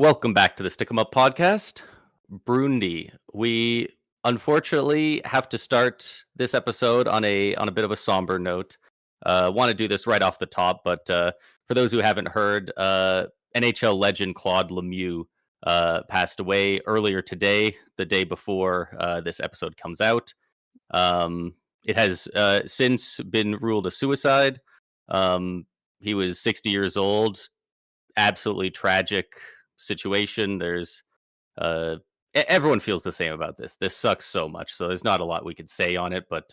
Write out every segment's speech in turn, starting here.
Welcome back to the Stick 'em Up podcast. Brundi. We unfortunately have to start this episode on a bit of a somber note. Want to do this right off the top, but for those who haven't heard, NHL legend Claude Lemieux passed away earlier today, the day before this episode comes out. It has since been ruled a suicide. He was 60 years old. Absolutely tragic situation. There's everyone feels the same about this. This sucks so much. So there's not a lot we could say on it, but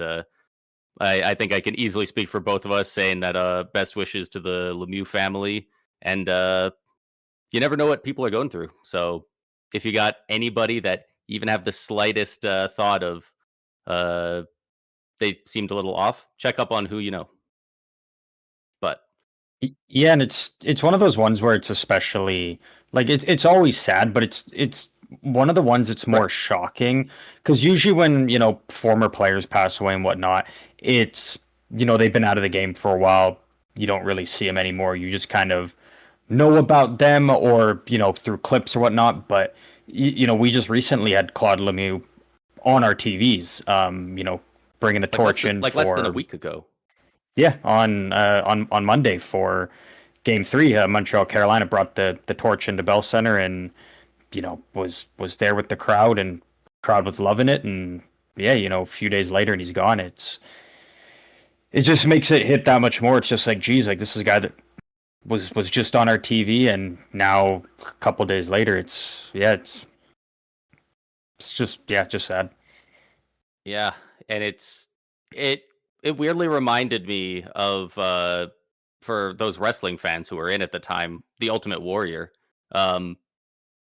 I think I can easily speak for both of us saying that best wishes to the Lemieux family. And you never know what people are going through. So if you got anybody that even have the slightest thought of they seemed a little off, check up on who you know. But Yeah, and it's one of those ones where it's especially like it's always sad, but it's one of the ones that's more shocking because usually when former players pass away and whatnot, it's they've been out of the game for a while. You don't really see them anymore. You just kind of know about them or through clips or whatnot. But we just recently had Claude Lemieux on our TVs. Bringing the torch in like for less than a week ago. Yeah, on Monday for Game 3, Montreal Carolina brought the torch into Bell Center and was there with the crowd and crowd was loving it. And yeah, a few days later and he's gone. It just makes it hit that much more. It's just like, geez, like this is a guy that was just on our TV and now a couple days later it's just sad. Yeah, and it weirdly reminded me of for those wrestling fans who were in at the time, The Ultimate Warrior.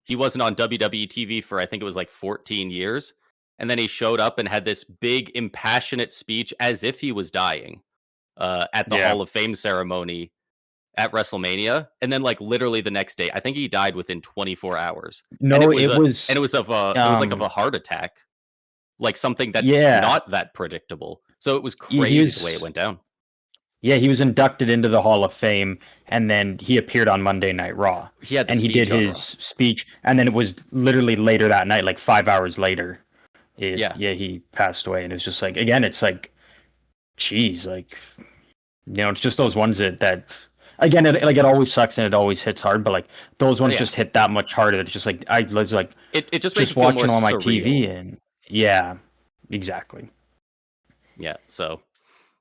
He wasn't on WWE TV for I think it was like 14 years, and then he showed up and had this big impassionate speech as if he was dying at the Hall of Fame ceremony at WrestleMania, and then like literally the next day, I think he died within 24 hours. No, and it was was like of a heart attack, like something that's not that predictable. So it was crazy the way it went down. Yeah, he was inducted into the Hall of Fame, and then he appeared on Monday Night Raw. He did his speech, and then it was literally later that night, like 5 hours later. He passed away, and it's just like again, it's like, geez, like it's just those ones that again, it always sucks and it always hits hard, but like those ones just hit that much harder. It's just like I was like, it just makes watching on my TV, and yeah, exactly. Yeah, so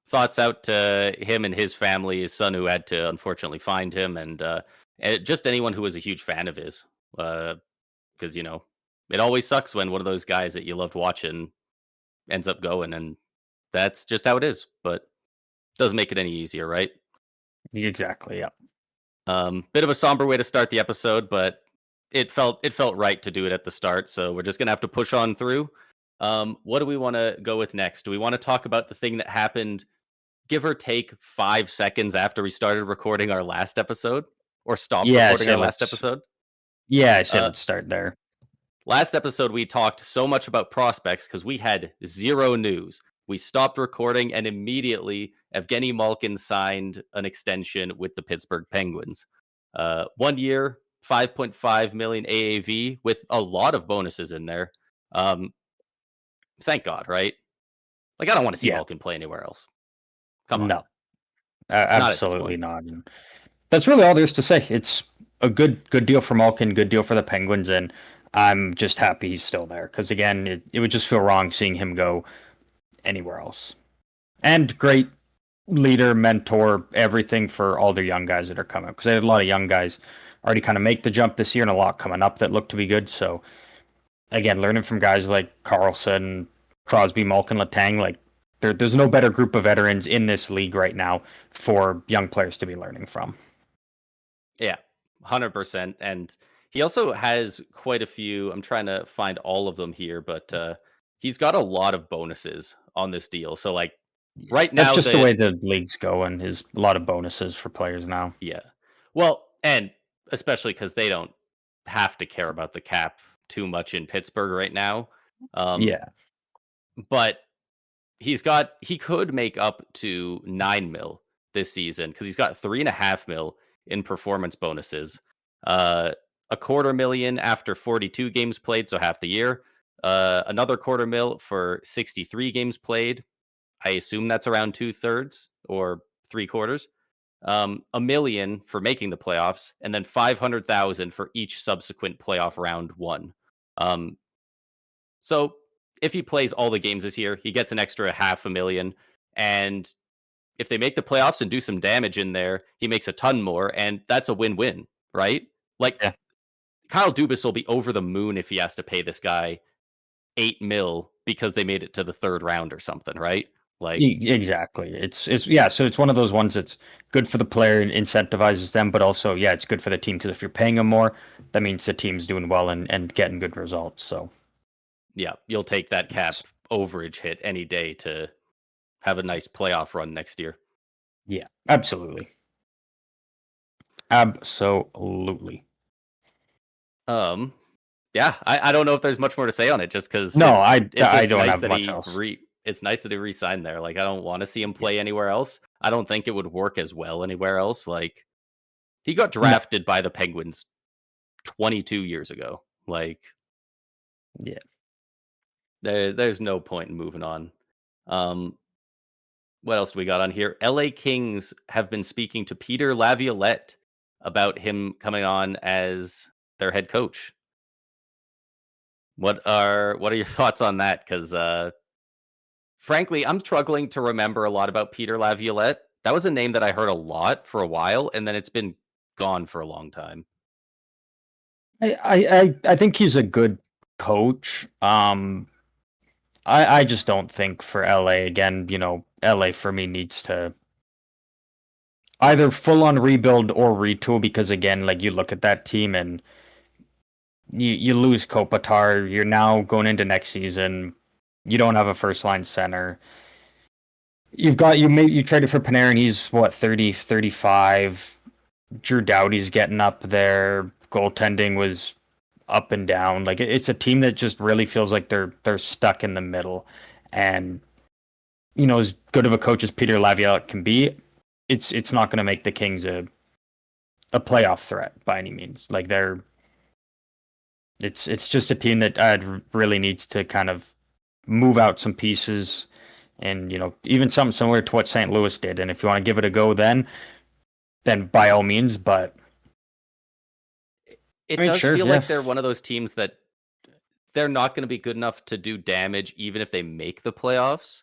thoughts out to him and his family, his son who had to unfortunately find him, and just anyone who was a huge fan of his. Because, it always sucks when one of those guys that you loved watching ends up going, and that's just how it is. But it doesn't make it any easier, right? Exactly, yeah. Bit of a somber way to start the episode, but it felt right to do it at the start, so we're just going to have to push on through. What do we want to go with next? Do we want to talk about the thing that happened, give or take 5 seconds after we started recording our last episode, or stopped recording our last episode? Yeah, I said let's start there. Last episode, we talked so much about prospects because we had zero news. We stopped recording, and immediately Evgeny Malkin signed an extension with the Pittsburgh Penguins. 1 year, $5.5 million AAV with a lot of bonuses in there. Thank God, right? Like, I don't want to see Malkin play anywhere else. Come on. No, absolutely not. And that's really all there is to say. It's a good deal for Malkin, good deal for the Penguins, and I'm just happy he's still there. Because again, it would just feel wrong seeing him go anywhere else. And great leader, mentor, everything for all their young guys that are coming up. Because they had a lot of young guys already kind of make the jump this year, and a lot coming up that look to be good. So again, learning from guys like Carrousel, Crosby, Malkin, Letang, like there's no better group of veterans in this league right now for young players to be learning from. Yeah, 100%. And he also has quite a few. I'm trying to find all of them here, but he's got a lot of bonuses on this deal. So like right now, that's just the way the league's going. Is a lot of bonuses for players now. Yeah, well, and especially because they don't have to care about the cap too much in Pittsburgh right now. But he could make up to $9 million this season because he's got $3.5 million in performance bonuses. $250,000 after 42 games played, so half the year. Another $250,000 for 63 games played. I assume that's around 2/3 or 3/4. $1 million for making the playoffs, and then 500,000 for each subsequent playoff round won. So if he plays all the games this year, he gets an extra $500,000. And if they make the playoffs and do some damage in there, he makes a ton more, and that's a win-win, right? Like, Yeah. Kyle Dubas will be over the moon if he has to pay this guy $8 million because they made it to the third round or something, right? Like, Exactly. It's yeah. So it's one of those ones that's good for the player and incentivizes them, but also yeah, it's good for the team because if you're paying them more, that means the team's doing well and getting good results. So yeah, you'll take that cap it's, overage hit any day to have a nice playoff run next year. yeah, absolutely, absolutely. Yeah, I don't know if there's much more to say on it, just because No, it's I just don't nice have that much else. it's nice that he re-signed there. Like, I don't want to see him Yeah. play anywhere else. I don't think it would work as well anywhere else. Like, he got No. drafted by the Penguins 22 years ago. Like, Yeah. there's no point in moving on. What else do we got on here? LA Kings have been speaking to Peter Laviolette about him coming on as their head coach. What are your thoughts on that? Because frankly, I'm struggling to remember a lot about Peter Laviolette. That was a name that I heard a lot for a while, and then it's been gone for a long time. I think he's a good coach. I just don't think for LA again. LA for me needs to either full on rebuild or retool because again, like you look at that team and you lose Kopitar. You're now going into next season. You don't have a first line center. You traded for Panarin. He's what 30, 35. Drew Doughty's getting up there. Goaltending was up and down. Like it's a team that just really feels like they're stuck in the middle. And as good of a coach as Peter Laviolette can be, it's not going to make the Kings a playoff threat by any means. Like it's just a team that really needs to kind of move out some pieces and even something similar to what St. Louis did. And if you want to give it a go then by all means, but It I mean, does sure, feel yeah. like they're one of those teams that they're not going to be good enough to do damage even if they make the playoffs.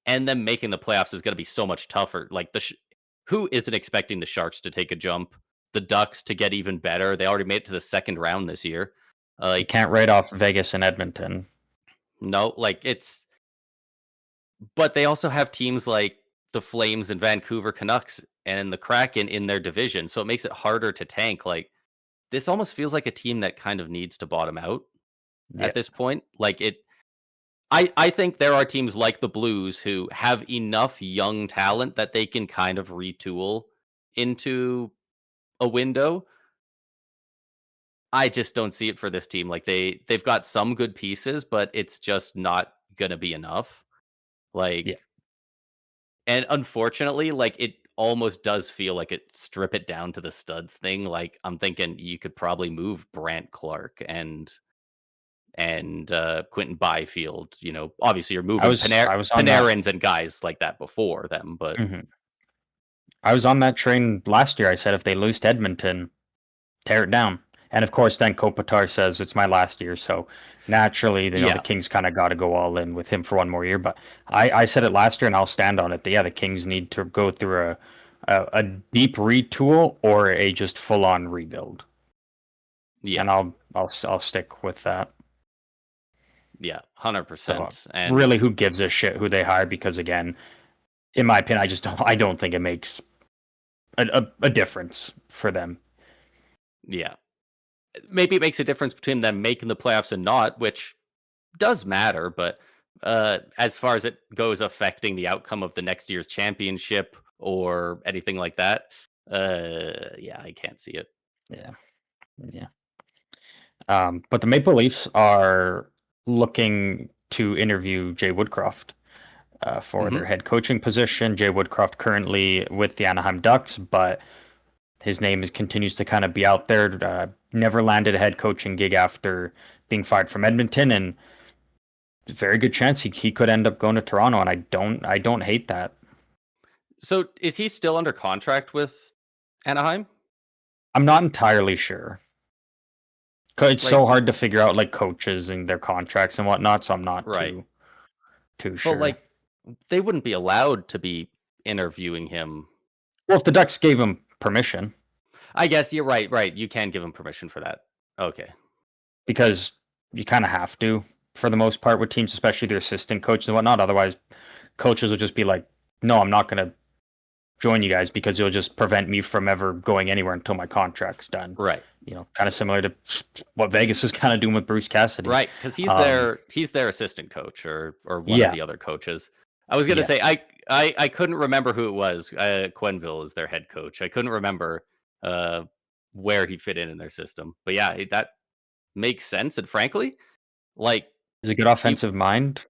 And then making the playoffs is going to be so much tougher. Like who isn't expecting the Sharks to take a jump? The Ducks to get even better. They already made it to the second round this year. You can't write off Vegas and Edmonton. No, like but they also have teams like the Flames and Vancouver Canucks and the Kraken in their division. So it makes it harder to tank. Like, this almost feels like a team that kind of needs to bottom out Yeah. at this point. Like I think there are teams like the Blues who have enough young talent that they can kind of retool into a window. I just don't see it for this team. Like they've got some good pieces, but it's just not gonna be enough. Yeah. Like, and unfortunately, like it almost does feel like it strip it down to the studs thing. Like I'm thinking you could probably move Brant Clark and Quentin Byfield. Obviously you're I moving was I was on that. Panarins and guys like that before them, but Mhm. I was on that train last year. I said if they lose to Edmonton, tear it down. And of course, then Kopitar says it's my last year, so naturally, the yeah, Kings kind of got to go all in with him for one more year. But I said it last year, and I'll stand on it. That, yeah, the Kings need to go through a deep retool or a just full on rebuild. yeah, And I'll stick with that. yeah, So 100%. And really, who gives a shit who they hire? Because again, in my opinion, I don't think it makes a difference for them. yeah, maybe it makes a difference between them making the playoffs and not, which does matter, but as far as it goes affecting the outcome of the next year's championship or anything like that, yeah, I can't see it. Yeah, yeah. But the Maple Leafs are looking to interview Jay Woodcroft for Hmm. their head coaching position. Jay Woodcroft currently with the Anaheim Ducks, but His name continues to kind of be out there. Never landed a head coaching gig after being fired from Edmonton, and very good chance he could end up going to Toronto, and I don't hate that. So is he still under contract with Anaheim? I'm not entirely sure. It's Like, so hard to figure out like coaches and their contracts and whatnot, so I'm not right. too But sure. like, they wouldn't be allowed to be interviewing him. Well, if the Ducks gave him permission, I guess you're right. Right, you can give him permission for that. Okay. because you kind of have to for the most part with teams, especially their assistant coaches and whatnot. Otherwise, coaches will just be like, "No, I'm not going to join you guys because you'll just prevent me from ever going anywhere until my contract's done." Right. You know, kind of similar to what Vegas is kind of doing with Bruce Cassidy. Right, because he's their assistant coach or one of Yeah, the other coaches. I was gonna yeah, say I couldn't remember who it was. Quenneville is their head coach. I couldn't remember uh, where he fit in their system. But yeah, that makes sense. And frankly, like he's a good he offensive mind.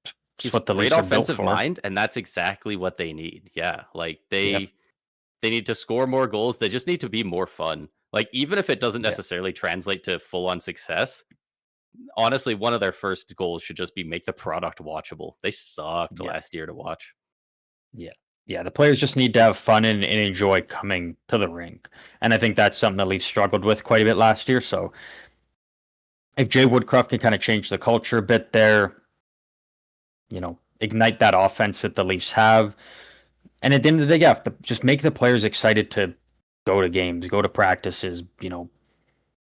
It's he's a what the great Leafs are built offensive for. mind, and that's exactly what they need. Yeah, like Yep. they need to score more goals. They just need to be more fun. Like even if it doesn't Yeah. necessarily translate to full on success, honestly, one of their first goals should just be make the product watchable. They sucked Yeah. last year to watch. Yeah. Yeah. The players just need to have fun and enjoy coming to the rink. And I think that's something the Leafs struggled with quite a bit last year. So if Jay Woodcroft can kind of change the culture a bit there, you know, ignite that offense that the Leafs have. And at the end of the day, yeah, just make the players excited to go to games, go to practices, you know,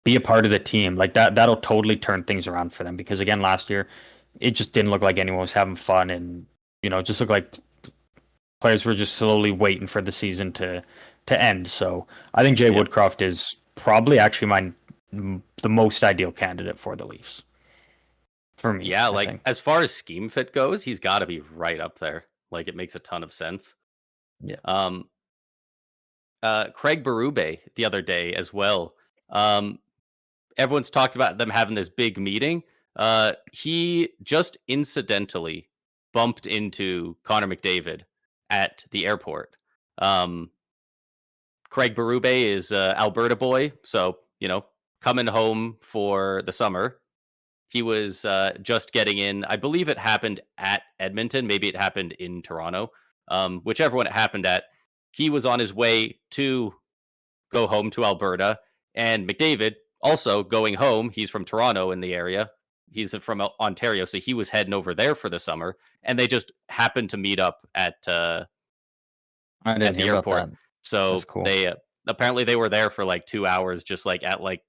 be a part of the team. Like that'll totally turn things around for them. Because again, last year, it just didn't look like anyone was having fun. And, you know, it just looked like players were just slowly waiting for the season to end. So I think Jay Yep. Woodcroft is probably actually the most ideal candidate for the Leafs. For me, Yeah, I like think. as far as scheme fit goes, he's got to be right up there. Like it makes a ton of sense. Yeah. Um, Craig Berube the other day as well. Um, everyone's talked about them having this big meeting. He just incidentally bumped into Connor McDavid at the airport. Um, Craig Berube is Alberta boy, so coming home for the summer. He was just getting in. I believe it happened at Edmonton. Maybe it happened in Toronto. Whichever one it happened at, he was on his way to go home to Alberta, and McDavid also going home. He's from Toronto in the area. He's from Ontario, so he was heading over there for the summer, and they just happened to meet up I didn't at hear the about airport. that. That's So cool. they apparently they were there for like 2 hours, just like at like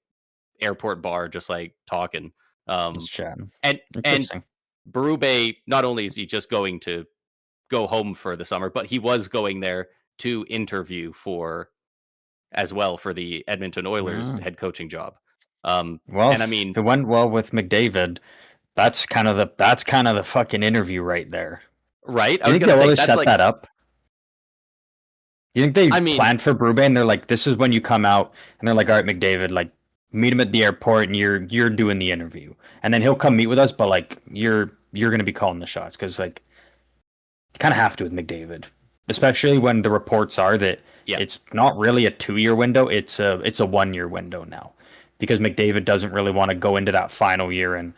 airport bar, just like talking. Let's Um, chat. and Interesting. Berube, not only is he just going to go home for the summer, but he was going there to interview for as well for the Edmonton Oilers Mm. head coaching job. Well, And I if mean, it went well with McDavid, that's kind of the fucking interview right there. right? I Do you was think the gonna say Oilers that's set like, that up? Do you think they I mean, planned for Berube and they're like, this is when you come out, and they're like, all right, McDavid, like meet him at the airport and you're doing the interview, and then he'll come meet with us, but like you're gonna be calling the shots because like you kind of have to with McDavid, especially when the reports are that yeah, it's not really a 2 year window, it's a 1 year window now, because McDavid doesn't really want to go into that final year and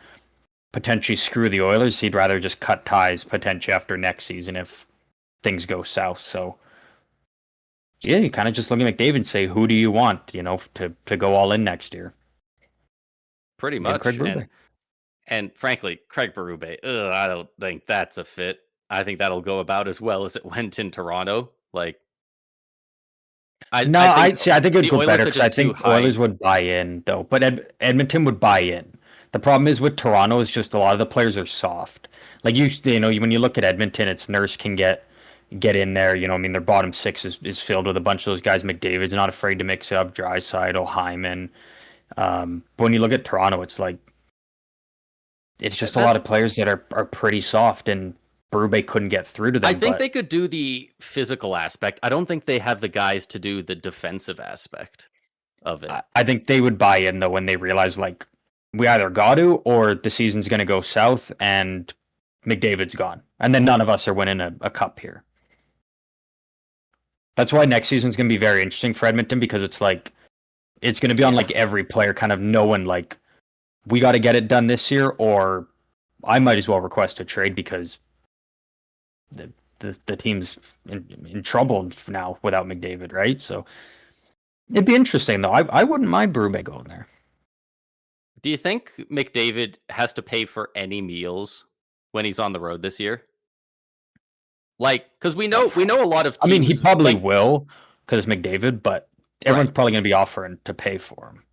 potentially screw the Oilers. He'd rather just cut ties potentially after next season if things go south. So yeah, you kind of just look at McDavid and say, who do you want, you know, to go all in next year? pretty Maybe Craig much. Berube. And frankly, Craig Berube, I don't think that's a fit. I think that'll go about as well as it went in Toronto. Like, No, I I think see. I think it would the go better Oilers are because I just too think high. Oilers would buy in though, but Edmonton would buy in. The problem is with Toronto is just a lot of the players are soft. Like you know, when you look at Edmonton, it's Nurse can get in there. You know, I mean, their bottom six is filled with a bunch of those guys. McDavid's not afraid to mix it up. Dryside, Hyman. But when you look at Toronto, it's like it's just a lot That's of players that are pretty soft, and Berube couldn't get through to I them. think But they could do the physical aspect. I don't think they have the guys to do the defensive aspect of it. I think they would buy in though when they realize like we either got to or the season's going to go south and McDavid's gone, and then none of us are winning a cup here. That's why next season's going to be very interesting for Edmonton, because it's going to be on like every player kind of knowing like we got to get it done this year, or I might as well request a trade because the team's in trouble now without McDavid, right? So it'd be interesting though. I wouldn't mind Berube going there. Do you think McDavid has to pay for any meals when he's on the road this year? Like, because we know a lot of teams. I mean, he probably will because it's McDavid, but everyone's probably going to be offering to pay for him.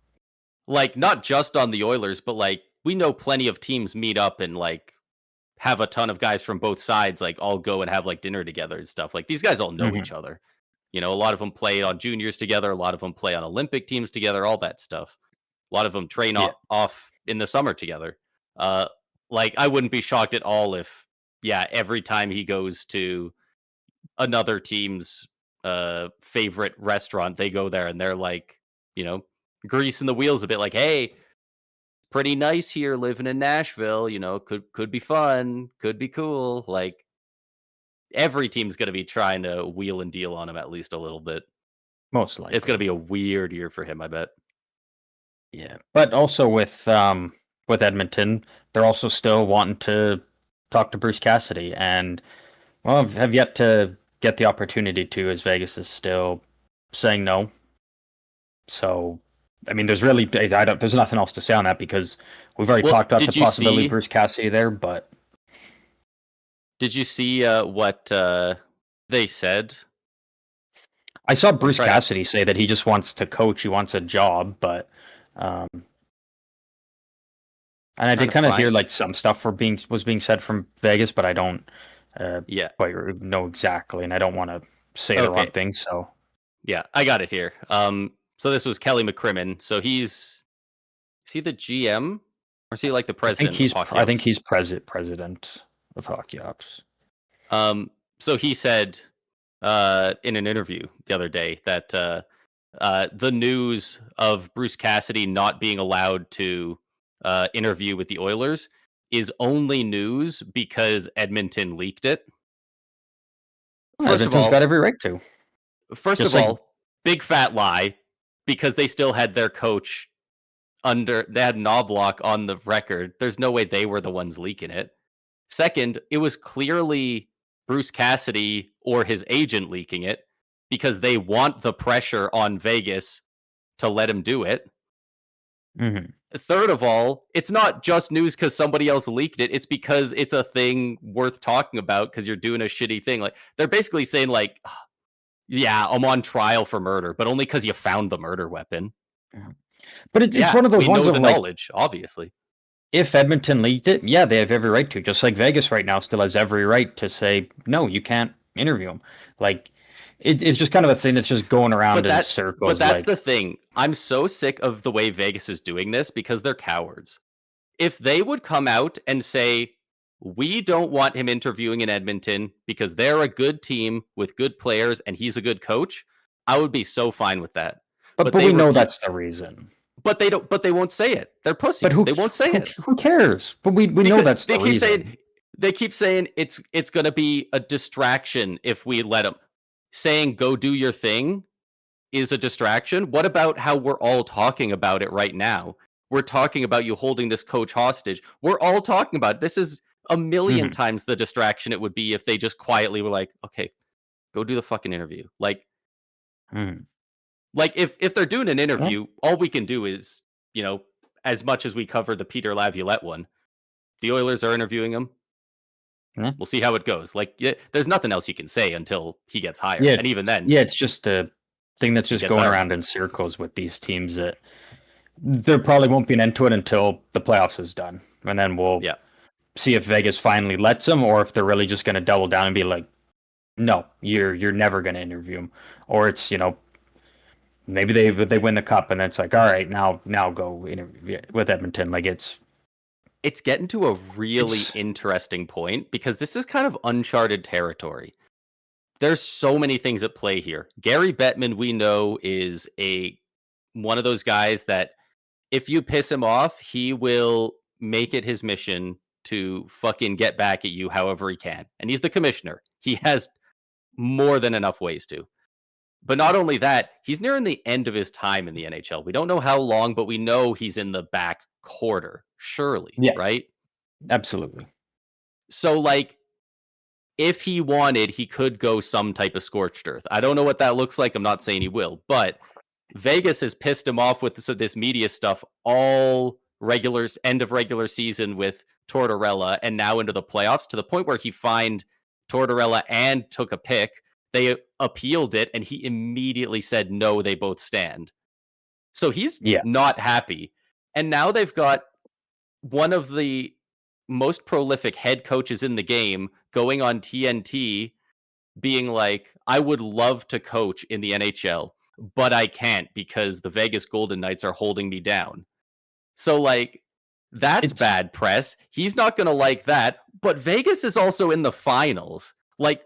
Like, not just on the Oilers, but like we know plenty of teams meet up and like have a ton of guys from both sides like all go and have like dinner together and stuff. Like these guys all know each other. You know, a lot of them play on juniors together. A lot of them play on Olympic teams together. All that stuff. A lot of them train off in the summer together. Like I wouldn't be shocked at all if, every time he goes to another team's favorite restaurant, they go there and they're like, greasing the wheels a bit. Like, hey, pretty nice here living in Nashville. Could be fun, could be cool. Like every team's going to be trying to wheel and deal on him at least a little bit. Most likely, it's going to be a weird year for him, I bet. Yeah, but also with Edmonton, they're also still wanting to talk to Bruce Cassidy, and have yet to get the opportunity to, as Vegas is still saying no. So, I mean, there's nothing else to say on that because we've already talked about the possibility of Bruce Cassidy there. But did you see what they said? I saw Bruce Cassidy say that he just wants to coach. He wants a job, but and I did kind of hear like some stuff was being said from Vegas, but I don't quite know exactly, and I don't want to say the wrong thing. So yeah, I got it here. So this was Kelly McCrimmon. So is he the GM or is he like the president? I think he's president of Hockey Ops. So he said in an interview the other day that the news of Bruce Cassidy not being allowed to interview with the Oilers is only news because Edmonton leaked it. Edmonton's got every right to. First of all, big fat lie, because they still had their coach they had Knobloch on the record. There's no way they were the ones leaking it. Second, it was clearly Bruce Cassidy or his agent leaking it because they want the pressure on Vegas to let him do it. Third of all, it's not just news because somebody else leaked it. It's because it's a thing worth talking about because you're doing a shitty thing. Like they're basically saying like, yeah, I'm on trial for murder, but only because you found the murder weapon. But it's one of those ones of the knowledge, obviously. If Edmonton leaked it, yeah, they have every right to. Just like Vegas right now still has every right to say, no, you can't interview him. Like, it's just kind of a thing that's just going around in circles. But that's the thing. I'm so sick of the way Vegas is doing this because they're cowards. If they would come out and say, we don't want him interviewing in Edmonton because they're a good team with good players and he's a good coach, I would be so fine with that. But we know that's the reason. But they don't. But they won't say it. They're pussies. They won't say it. Who cares? But we know that's the reason. They keep saying it's going to be a distraction if we let them. Saying go do your thing is a distraction. What about how we're all talking about it right now? We're talking about you holding this coach hostage. We're all talking about it. This is a million times the distraction it would be if they just quietly were like, okay, go do the fucking interview. Like, like if they're doing an interview, all we can do is, as much as we cover the Peter Laviolette one, the Oilers are interviewing him. We'll see how it goes. Like, there's nothing else you can say until he gets hired. And even then, it's just a thing that's just going around in circles with these teams that there probably won't be an end to it until the playoffs is done. And then we'll see if Vegas finally lets them or if they're really just going to double down and be like, no, you're never going to interview him. Or it's, maybe they win the cup and it's like, all right, now go interview with Edmonton. Like it's getting to a really interesting point because this is kind of uncharted territory. There's so many things at play here. Gary Bettman, we know, is one of those guys that if you piss him off, he will make it his mission to fucking get back at you however he can. And he's the commissioner. He has more than enough ways to. But not only that, he's nearing the end of his time in the NHL. We don't know how long, but we know he's in the back quarter, surely, Yeah, right? absolutely. So, like, if he wanted, he could go some type of scorched earth. I don't know what that looks like. I'm not saying he will, but Vegas has pissed him off with this media stuff all end of regular season with Tortorella and now into the playoffs to the point where he fined Tortorella and took a pick. They appealed it and he immediately said no, they both stand. So he's not happy. And now they've got one of the most prolific head coaches in the game going on TNT being like, I would love to coach in the NHL, but I can't because the Vegas Golden Knights are holding me down. So, like, that's bad press. He's not going to like that, but Vegas is also in the finals. Like,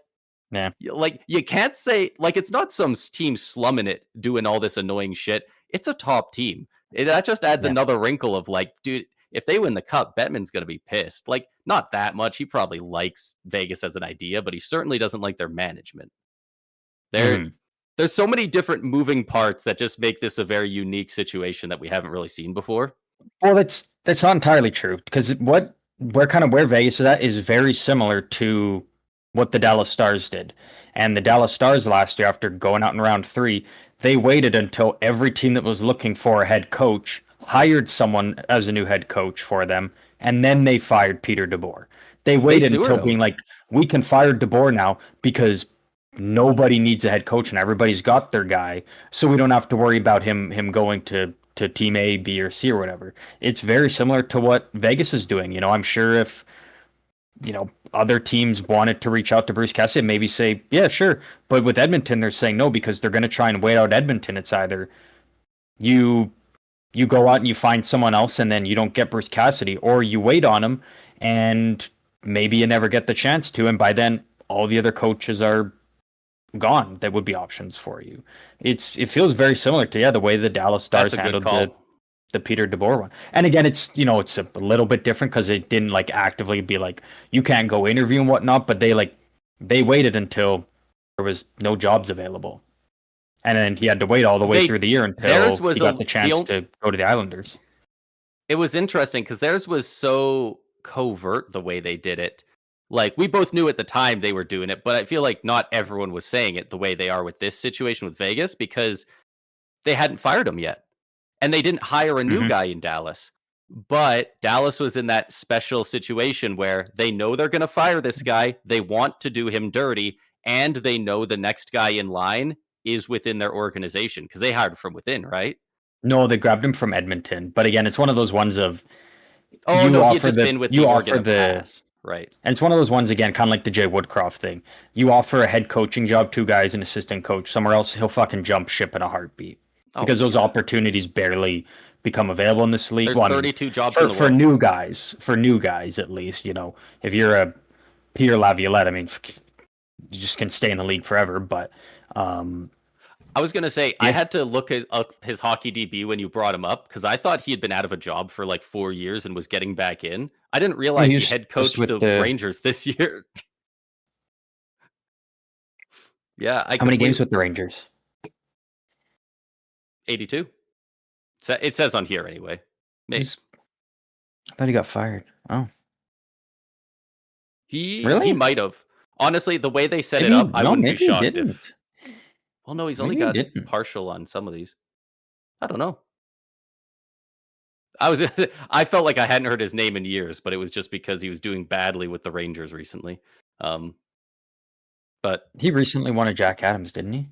you can't say, like, it's not some team slumming it, doing all this annoying shit. It's a top team. That just adds another wrinkle of, like, dude, if they win the cup, Bettman's going to be pissed. Like, not that much. He probably likes Vegas as an idea, but he certainly doesn't like their management. There's so many different moving parts that just make this a very unique situation that we haven't really seen before. Well, that's not entirely true because where Vegas is at is very similar to what the Dallas Stars did. And the Dallas Stars last year, after going out in round 3, they waited until every team that was looking for a head coach hired someone as a new head coach for them, and then they fired Peter DeBoer. They waited until being like, we can fire DeBoer now because nobody needs a head coach and everybody's got their guy, so we don't have to worry about him going to team A, B, or C or whatever. It's very similar to what Vegas is doing. I'm sure if other teams wanted to reach out to Bruce Cassidy, maybe say, yeah, sure. But with Edmonton, they're saying no because they're going to try and wait out Edmonton. It's either you go out and you find someone else and then you don't get Bruce Cassidy, or you wait on him and maybe you never get the chance to. And by then, all the other coaches are gone that would be options for you. It feels very similar to the way the Dallas Stars handled the Peter DeBoer one. And again, it's it's a little bit different because it didn't like actively be like you can't go interview and whatnot, but they waited until there was no jobs available, and then he had to wait all the way through the year until he got the chance to go to the Islanders. It was interesting because theirs was so covert the way they did it. Like, we both knew at the time they were doing it, but I feel like not everyone was saying it the way they are with this situation with Vegas because they hadn't fired him yet. And they didn't hire a new guy in Dallas. But Dallas was in that special situation where they know they're going to fire this guy. They want to do him dirty. And they know the next guy in line is within their organization because they hired from within, right? No, they grabbed him from Edmonton. But again, it's one of those ones of he had just been with the Oregon past. Right. And it's one of those ones, again, kind of like the Jay Woodcroft thing. You offer a head coaching job, 2 guys, an assistant coach somewhere else, he'll fucking jump ship in a heartbeat. Because those opportunities barely become available in this league. There's 32 jobs in the world. For new guys, at least, if you're a Peter Laviolette, I mean, you just can stay in the league forever. But I was going to say, I had to look up his hockey DB when you brought him up because I thought he had been out of a job for like 4 years and was getting back in. I didn't realize he head coached the Rangers this year. Yeah. How many games with the Rangers? 82. It says on here anyway. Maybe. I thought he got fired. Oh. He might have. Honestly, the way they set it up, I wouldn't be shocked if... Well, no, he's only got partial on some of these. I don't know. I felt like I hadn't heard his name in years, but it was just because he was doing badly with the Rangers recently. But he recently won a Jack Adams, didn't he?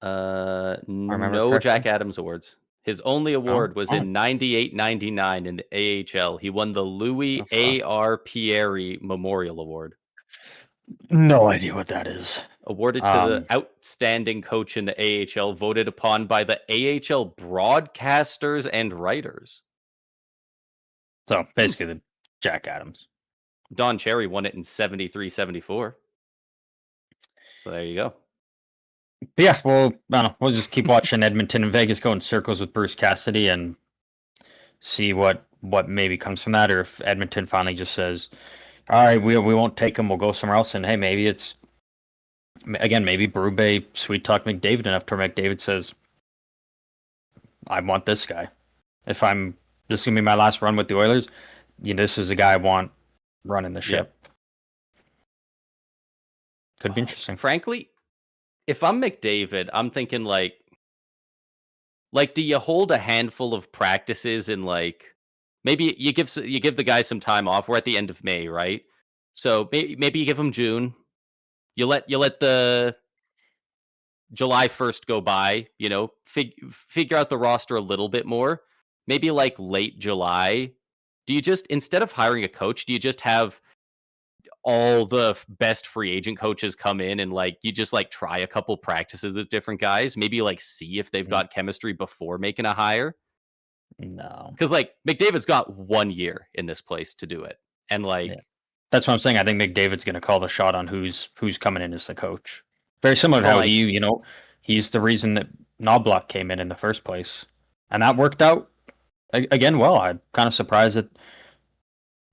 No Jack Adams awards. His only award was in 98-99 in the AHL. He won the Louis A.R. Pieri Memorial Award. No idea what that is. Awarded to the outstanding coach in the AHL, voted upon by the AHL broadcasters and writers. So basically the Jack Adams. Don Cherry won it in 73-74. So there you go. But yeah, well, I don't know. We'll just keep watching Edmonton and Vegas go in circles with Bruce Cassidy and see what maybe comes from that, or if Edmonton finally just says, all right, we won't take him, we'll go somewhere else, and hey, maybe it's again, maybe Berube sweet talk McDavid enough to where McDavid says, I want this guy. If this is going to be my last run with the Oilers, this is the guy I want running the ship. Could be interesting. Frankly, if I'm McDavid, I'm thinking like, do you hold a handful of practices and like maybe you give the guy some time off? We're at the end of May, right? So maybe you give him June. You let the July 1st go by. Figure out the roster a little bit more. Maybe like late July. Do you just, instead of hiring a coach, do you just have all the best free agent coaches come in and like you just like try a couple practices with different guys, maybe like see if they've got chemistry before making a hire? No, because like McDavid's got 1 year in this place to do it, and like that's what I'm saying. I think McDavid's going to call the shot on who's coming in as the coach. Very similar to how he's the reason that Knobloch came in the first place, and that worked out again well. I'm kind of surprised that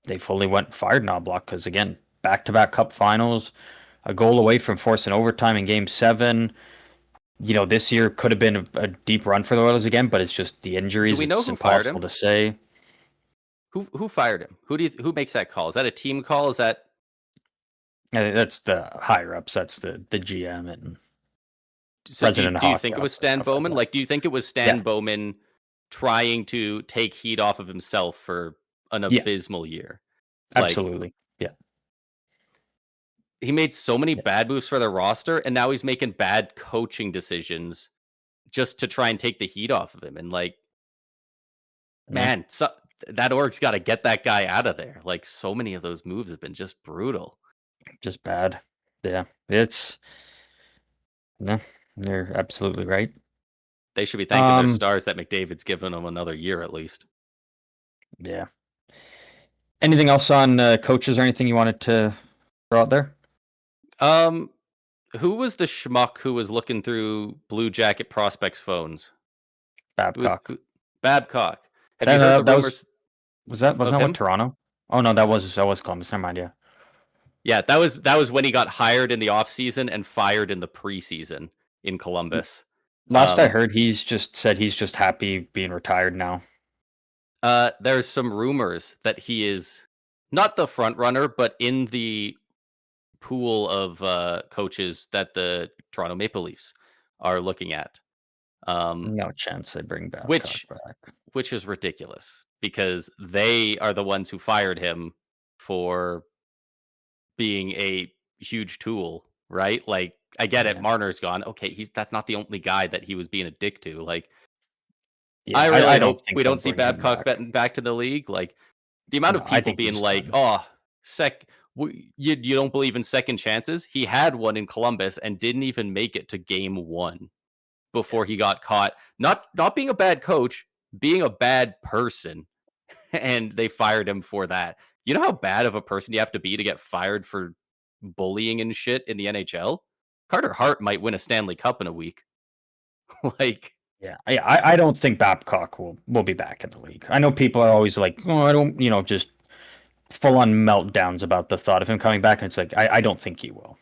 they fully fired Knobloch because again, back-to-back Cup Finals, a goal away from forcing overtime in Game 7. This year could have been a deep run for the Oilers again, but it's just the injuries. Do we know it's who fired him? Impossible to say. Who fired him? Who makes that call? Is that a team call? Is that? That's the higher ups. That's the GM and president. Do you think it was Stan Bowman? Like, do you think it was Stan Bowman trying to take heat off of himself for an abysmal year? Absolutely. He made so many bad moves for the roster, and now he's making bad coaching decisions just to try and take the heat off of him. And like, man, that org's got to get that guy out of there. Like, so many of those moves have been just brutal, just bad. Yeah, you're absolutely right. They should be thanking their stars that McDavid's given them another year at least. Yeah. Anything else on coaches or anything you wanted to throw out there? Who was the schmuck who was looking through Blue Jacket prospects' phones? Babcock. Babcock. Have you heard the rumors? Was that what Toronto? Oh no, that was Columbus. Never mind. Yeah, that was when he got hired in the offseason and fired in the preseason in Columbus. Last I heard, he's just said he's just happy being retired now. There's some rumors that he is not the front runner, but in the pool of coaches that the Toronto Maple Leafs are looking at. No chance they bring Babcock back. Which is ridiculous because they are the ones who fired him for being a huge tool, right? Like, I get it. Marner's gone. Okay, that's not the only guy that he was being a dick to. Like, I really hope we don't see Babcock back to the league. Like, the amount of people being like, you don't believe in second chances? He had one in Columbus and didn't even make it to Game 1 before he got caught. Not being a bad coach, being a bad person. And they fired him for that. You know how bad of a person you have to be to get fired for bullying and shit in the NHL? Carter Hart might win a Stanley Cup in a week. Like, I don't think Babcock will be back in the league. I know people are always like, oh, I don't, just full on meltdowns about the thought of him coming back. And it's like, I don't think he will.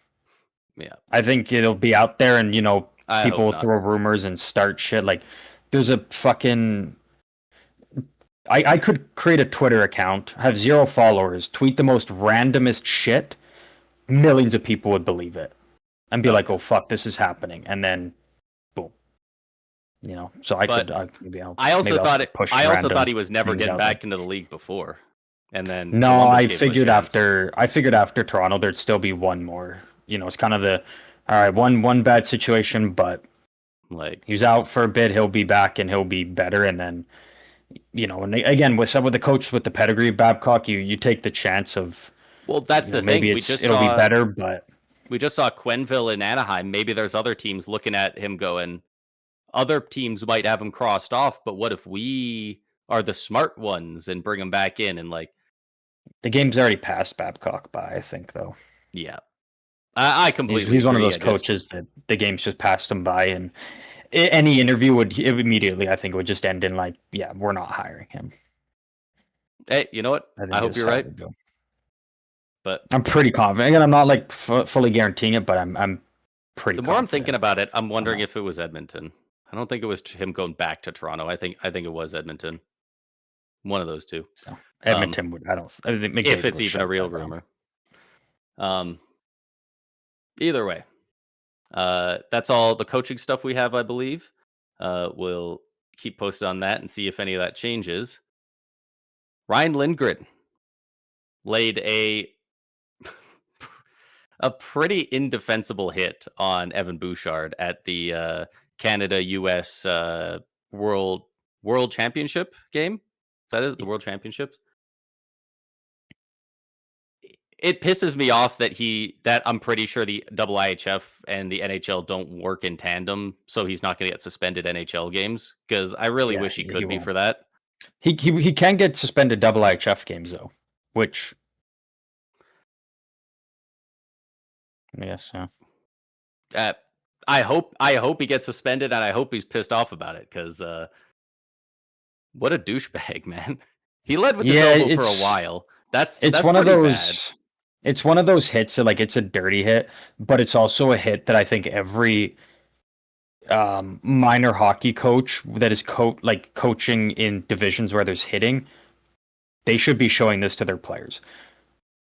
Yeah. I think it'll be out there and, people will throw rumors and start shit. Like, there's a fucking... I could create a Twitter account, have 0 followers, tweet the most randomest shit. Millions of people would believe it and be like, "Oh fuck, this is happening," and then, boom. So I also thought he was never getting back into the league before, and then no, I figured after Toronto there'd still be one more. It's kind of all right, one bad situation, but like he's out for a bit, he'll be back and he'll be better, and then. And again, with the coach with the pedigree of Babcock, you take the chance of. Well, that's the thing. It'll be better, but we just saw Quenneville in Anaheim. Maybe there's other teams looking at him going. Other teams might have him crossed off, but what if we are the smart ones and bring him back in and like? The game's already passed Babcock by, I think, though. Yeah, I completely. He's one of those coaches that the game's just passed him by, and. Any interview would immediately, I think, would just end in like, yeah, we're not hiring him. Hey, you know what? I hope you're right. But I'm pretty confident. Again, I'm not like fully guaranteeing it, but I'm pretty. The more I'm thinking about it, I'm wondering if it was Edmonton. I don't think it was him going back to Toronto. I think it was Edmonton. One of those two. So Edmonton would. I think McDavid if it's would even a shut real that down. rumor. Either way, that's all the coaching stuff we have, I believe. We'll keep posted on that and see if any of that changes. Ryan Lindgren laid a pretty indefensible hit on Evan Bouchard at the Canada-US World Championship game. Is that it? The World Championships? It pisses me off that I'm pretty sure the IIHF and the NHL don't work in tandem, so he's not going to get suspended NHL games, because I really wish he could be for that. He can get suspended IIHF games though, which yes, yeah. I hope he gets suspended, and I hope he's pissed off about it, because what a douchebag, man. He led with his elbow for a while. That's one of those. Bad. It's one of those hits that, like, it's a dirty hit, but it's also a hit that I think every minor hockey coach that is coaching in divisions where there's hitting, they should be showing this to their players,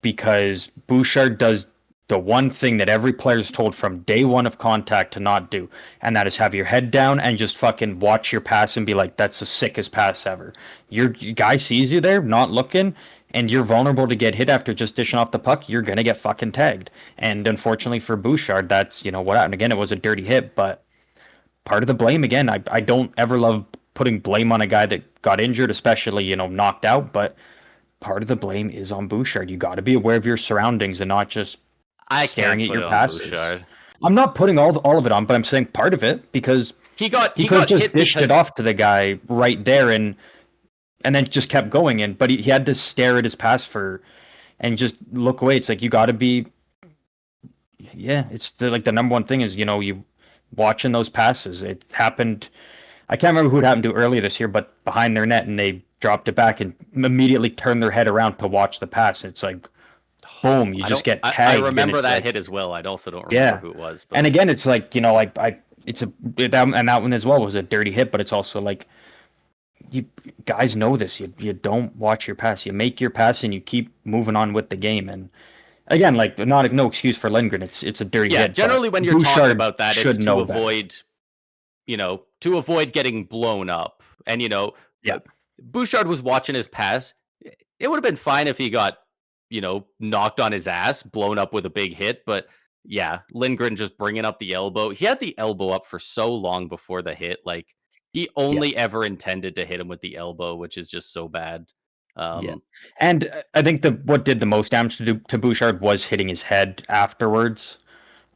because Bouchard does the one thing that every player is told from day one of contact to not do, and that is have your head down and just fucking watch your pass and be like, that's the sickest pass ever. Your guy sees you there, not looking, and you're vulnerable to get hit after just dishing off the puck, you're going to get fucking tagged. And unfortunately for Bouchard, that's, what happened. Again, it was a dirty hit, but part of the blame, again, I don't ever love putting blame on a guy that got injured, especially, knocked out, but part of the blame is on Bouchard. You got to be aware of your surroundings and not just staring at your passes. I'm not putting all of it on, but I'm saying part of it, because he could just dished it off to the guy right there and then just kept going. But he had to stare at his pass and just look away. It's like, you got to be. Yeah, it's the number one thing is you watching those passes. It happened. I can't remember who it happened to earlier this year, but behind their net, and they dropped it back and immediately turned their head around to watch the pass. It's like, boom, you just get tagged. I remember that hit as well. I also don't remember who it was. But. And again, it's like, that one as well was a dirty hit, but it's also like, you guys know this. You don't watch your pass. You make your pass and you keep moving on with the game. And again, like, no excuse for Lindgren. It's a dirty hit. Generally, when you're talking about that, it's to avoid, to avoid getting blown up. And Bouchard was watching his pass. It would have been fine if he got knocked on his ass, blown up with a big hit. But yeah, Lindgren just bringing up the elbow. He had the elbow up for so long before the hit. Like, he only ever intended to hit him with the elbow, which is just so bad. And I think what did the most damage to Bouchard was hitting his head afterwards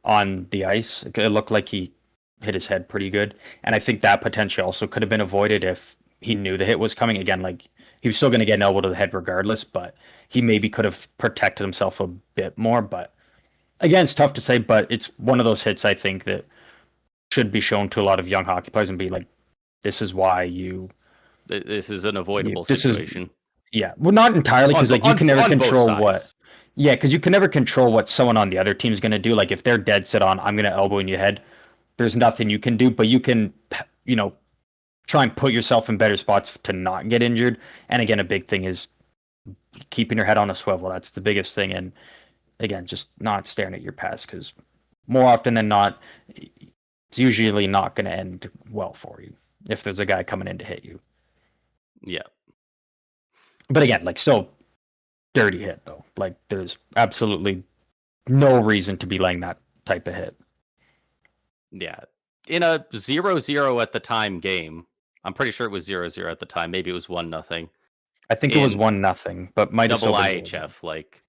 on the ice. It looked like he hit his head pretty good. And I think that potentially also could have been avoided if he knew the hit was coming. Again, like, he was still going to get an elbow to the head regardless, but he maybe could have protected himself a bit more. But again, it's tough to say, but it's one of those hits, I think, that should be shown to a lot of young hockey players and be like, this is why this is an avoidable situation. Well, not entirely, because you can never control what. Yeah, because you can never control what someone on the other team is going to do. Like, if they're dead set on, I'm going to elbow in your head, there's nothing you can do, but you can, try and put yourself in better spots to not get injured. And again, a big thing is keeping your head on a swivel. That's the biggest thing. And again, just not staring at your pass, because more often than not, it's usually not going to end well for you if there's a guy coming in to hit you. Yeah. But again, like, still dirty hit, though. Like, there's absolutely no reason to be laying that type of hit. Yeah. In a 0-0 at the time game, I'm pretty sure it was 0-0 at the time. Maybe it was 1-0. I think it was 1-0, but might have still been IIHF. Like,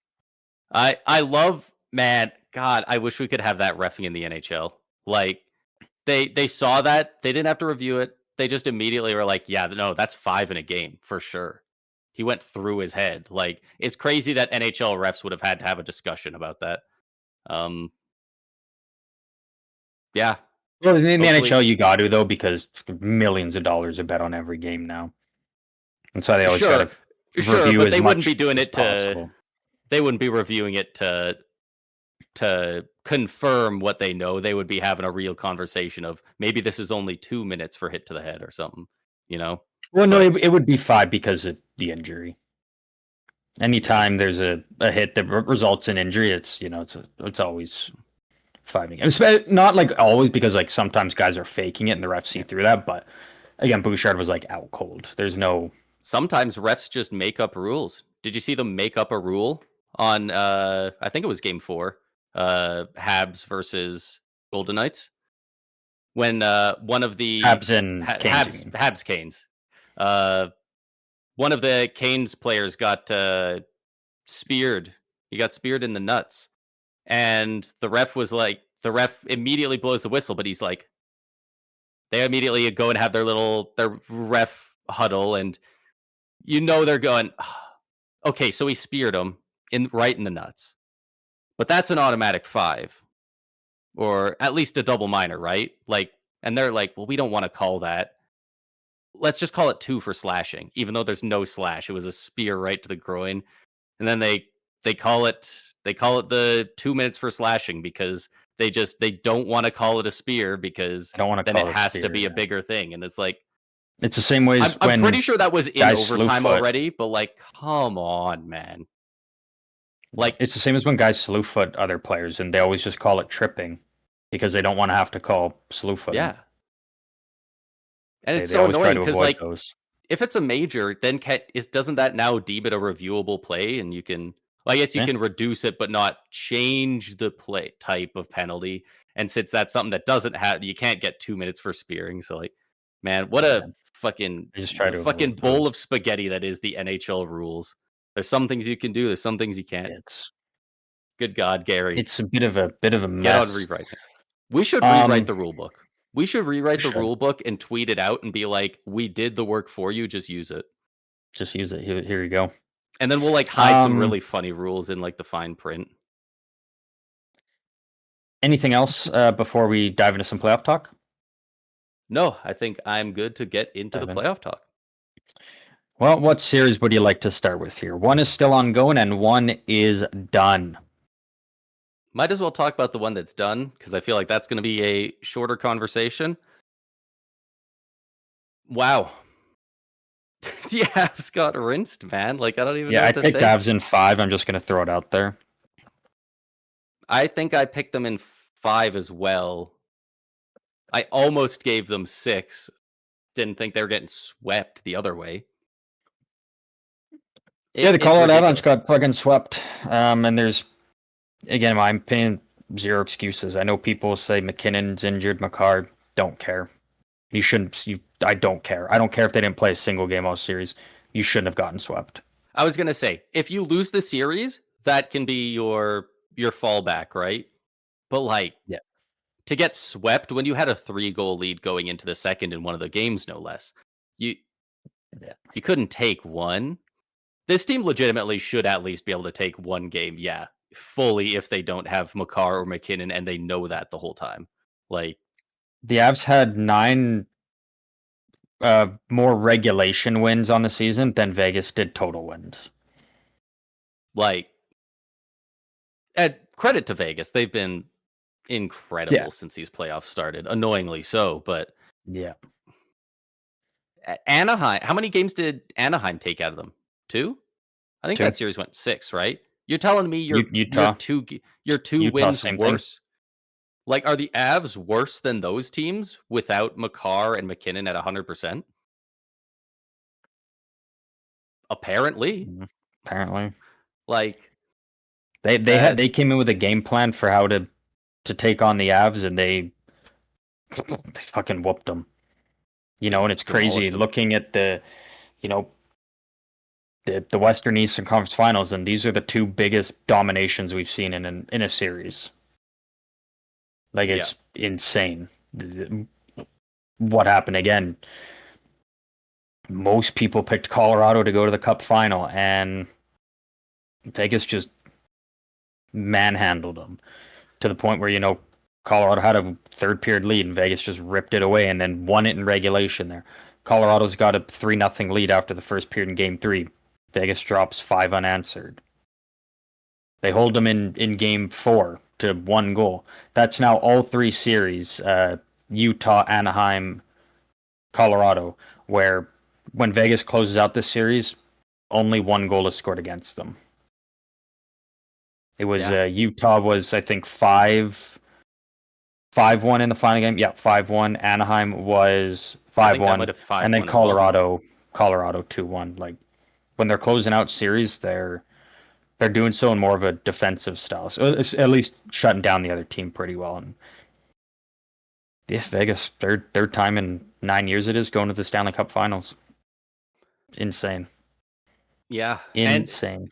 I love, man, God, I wish we could have that reffing in the NHL. Like, they saw that, they didn't have to review it. They just immediately were like, yeah, no, that's 5 in a game for sure. He went through his head. Like, it's crazy that NHL refs would have had to have a discussion about that. Yeah. Well, in the NHL, you got to, though, because millions of dollars are bet on every game now. And so they always got to review but as they much wouldn't be doing as it possible. They wouldn't be reviewing it to to confirm what they know, they would be having a real conversation of maybe this is only 2 minutes for hit to the head or something, you know? Well, no, But it would be 5 because of the injury. Anytime there's a hit that results in injury, it's it's always 5 games. Not like always, because like sometimes guys are faking it and the refs see through that. But again, Bouchard was like out cold. There's no. Sometimes refs just make up rules. Did you see them make up a rule on I think it was game 4, Habs versus Golden Knights? When one of the Habs and Canes. Habs Canes. One of the Canes players got speared. He got speared in the nuts. And the ref immediately blows the whistle, but he's like, they immediately go and have their ref huddle, and they're going, okay, so he speared him right in the nuts. But that's an automatic 5. Or at least a double minor, right? Like, and they're like, well, we don't want to call that. Let's just call it 2 for slashing, even though there's no slash. It was a spear right to the groin. And then they call it the 2 minutes for slashing because they don't want to call it a spear because then it has to be a bigger thing. And it's like, it's the same way as I'm pretty sure that was in overtime already, but like, come on, man. Like, it's the same as when guys slew foot other players and they always just call it tripping because they don't want to have to call slew foot. Yeah. And it's so annoying because, like, if it's a major, then doesn't that now deem it a reviewable play? And you can, well, I guess you can reduce it, but not change the play type of penalty. And since that's something that doesn't have, you can't get 2 minutes for spearing. So, like, man, what a fucking bowl of spaghetti that is the NHL rules. There's some things you can do. There's some things you can't. Good God, Gary. It's a bit of a mess. Get on rewriting. We should rewrite the rule book. We should rewrite the rule book and tweet it out and be like, we did the work for you. Just use it. Just use it. Here you go. And then we'll like hide some really funny rules in like the fine print. Anything else before we dive into some playoff talk? No, I think I'm good to get into the playoff talk. Well, what series would you like to start with here? One is still ongoing and one is done. Might as well talk about the one that's done, because I feel like that's going to be a shorter conversation. Wow. The Avs got rinsed, man. Like, I don't even know what to say. Yeah, I picked Avs in 5. I'm just going to throw it out there. I think I picked them in 5 as well. I almost gave them 6. Didn't think they were getting swept the other way. The Colorado Avalanche got fucking swept. And there's, again, in my opinion, zero excuses. I know people say McKinnon's injured, Makar, don't care. You shouldn't. I don't care. I don't care if they didn't play a single game all series. You shouldn't have gotten swept. I was gonna say, if you lose the series, that can be your fallback, right? But like, to get swept when you had a 3-goal lead going into the second in one of the games, no less, you couldn't take one. This team legitimately should at least be able to take one game, fully, if they don't have Makar or McKinnon, and they know that the whole time. Like, the Avs had 9 more regulation wins on the season than Vegas did total wins. Like, credit to Vegas. They've been incredible since these playoffs started. Annoyingly so, but Anaheim, how many games did Anaheim take out of them? 2? I think 2. That series went 6, right? You're telling me your two Utah, wins worse? Like, are the Avs worse than those teams without Makar and McKinnon at 100%? Apparently. Like, they came in with a game plan for how to take on the Avs, and they fucking whooped them. And it's crazy looking at the Western Eastern Conference Finals, and these are the 2 biggest dominations we've seen in a series. Like, it's insane. What happened again? Most people picked Colorado to go to the Cup Final, and Vegas just manhandled them to the point where, Colorado had a third period lead, and Vegas just ripped it away and then won it in regulation there. Colorado's got a 3-0 lead after the first period in Game 3. Vegas drops 5 unanswered. They hold them in Game 4. to 1 goal. That's now all 3 series, Utah, Anaheim, Colorado, where when Vegas closes out this series, only 1 goal is scored against them. It was Utah was, I think, 5-1 in the final game. Yeah, 5-1. Anaheim was 5-1, and then Colorado 2-1. Like when they're closing out series, they're doing so in more of a defensive style. So it's at least shutting down the other team pretty well. And yeah, Vegas, third time in 9 years it is going to the Stanley Cup Finals. Insane. Yeah. Insane.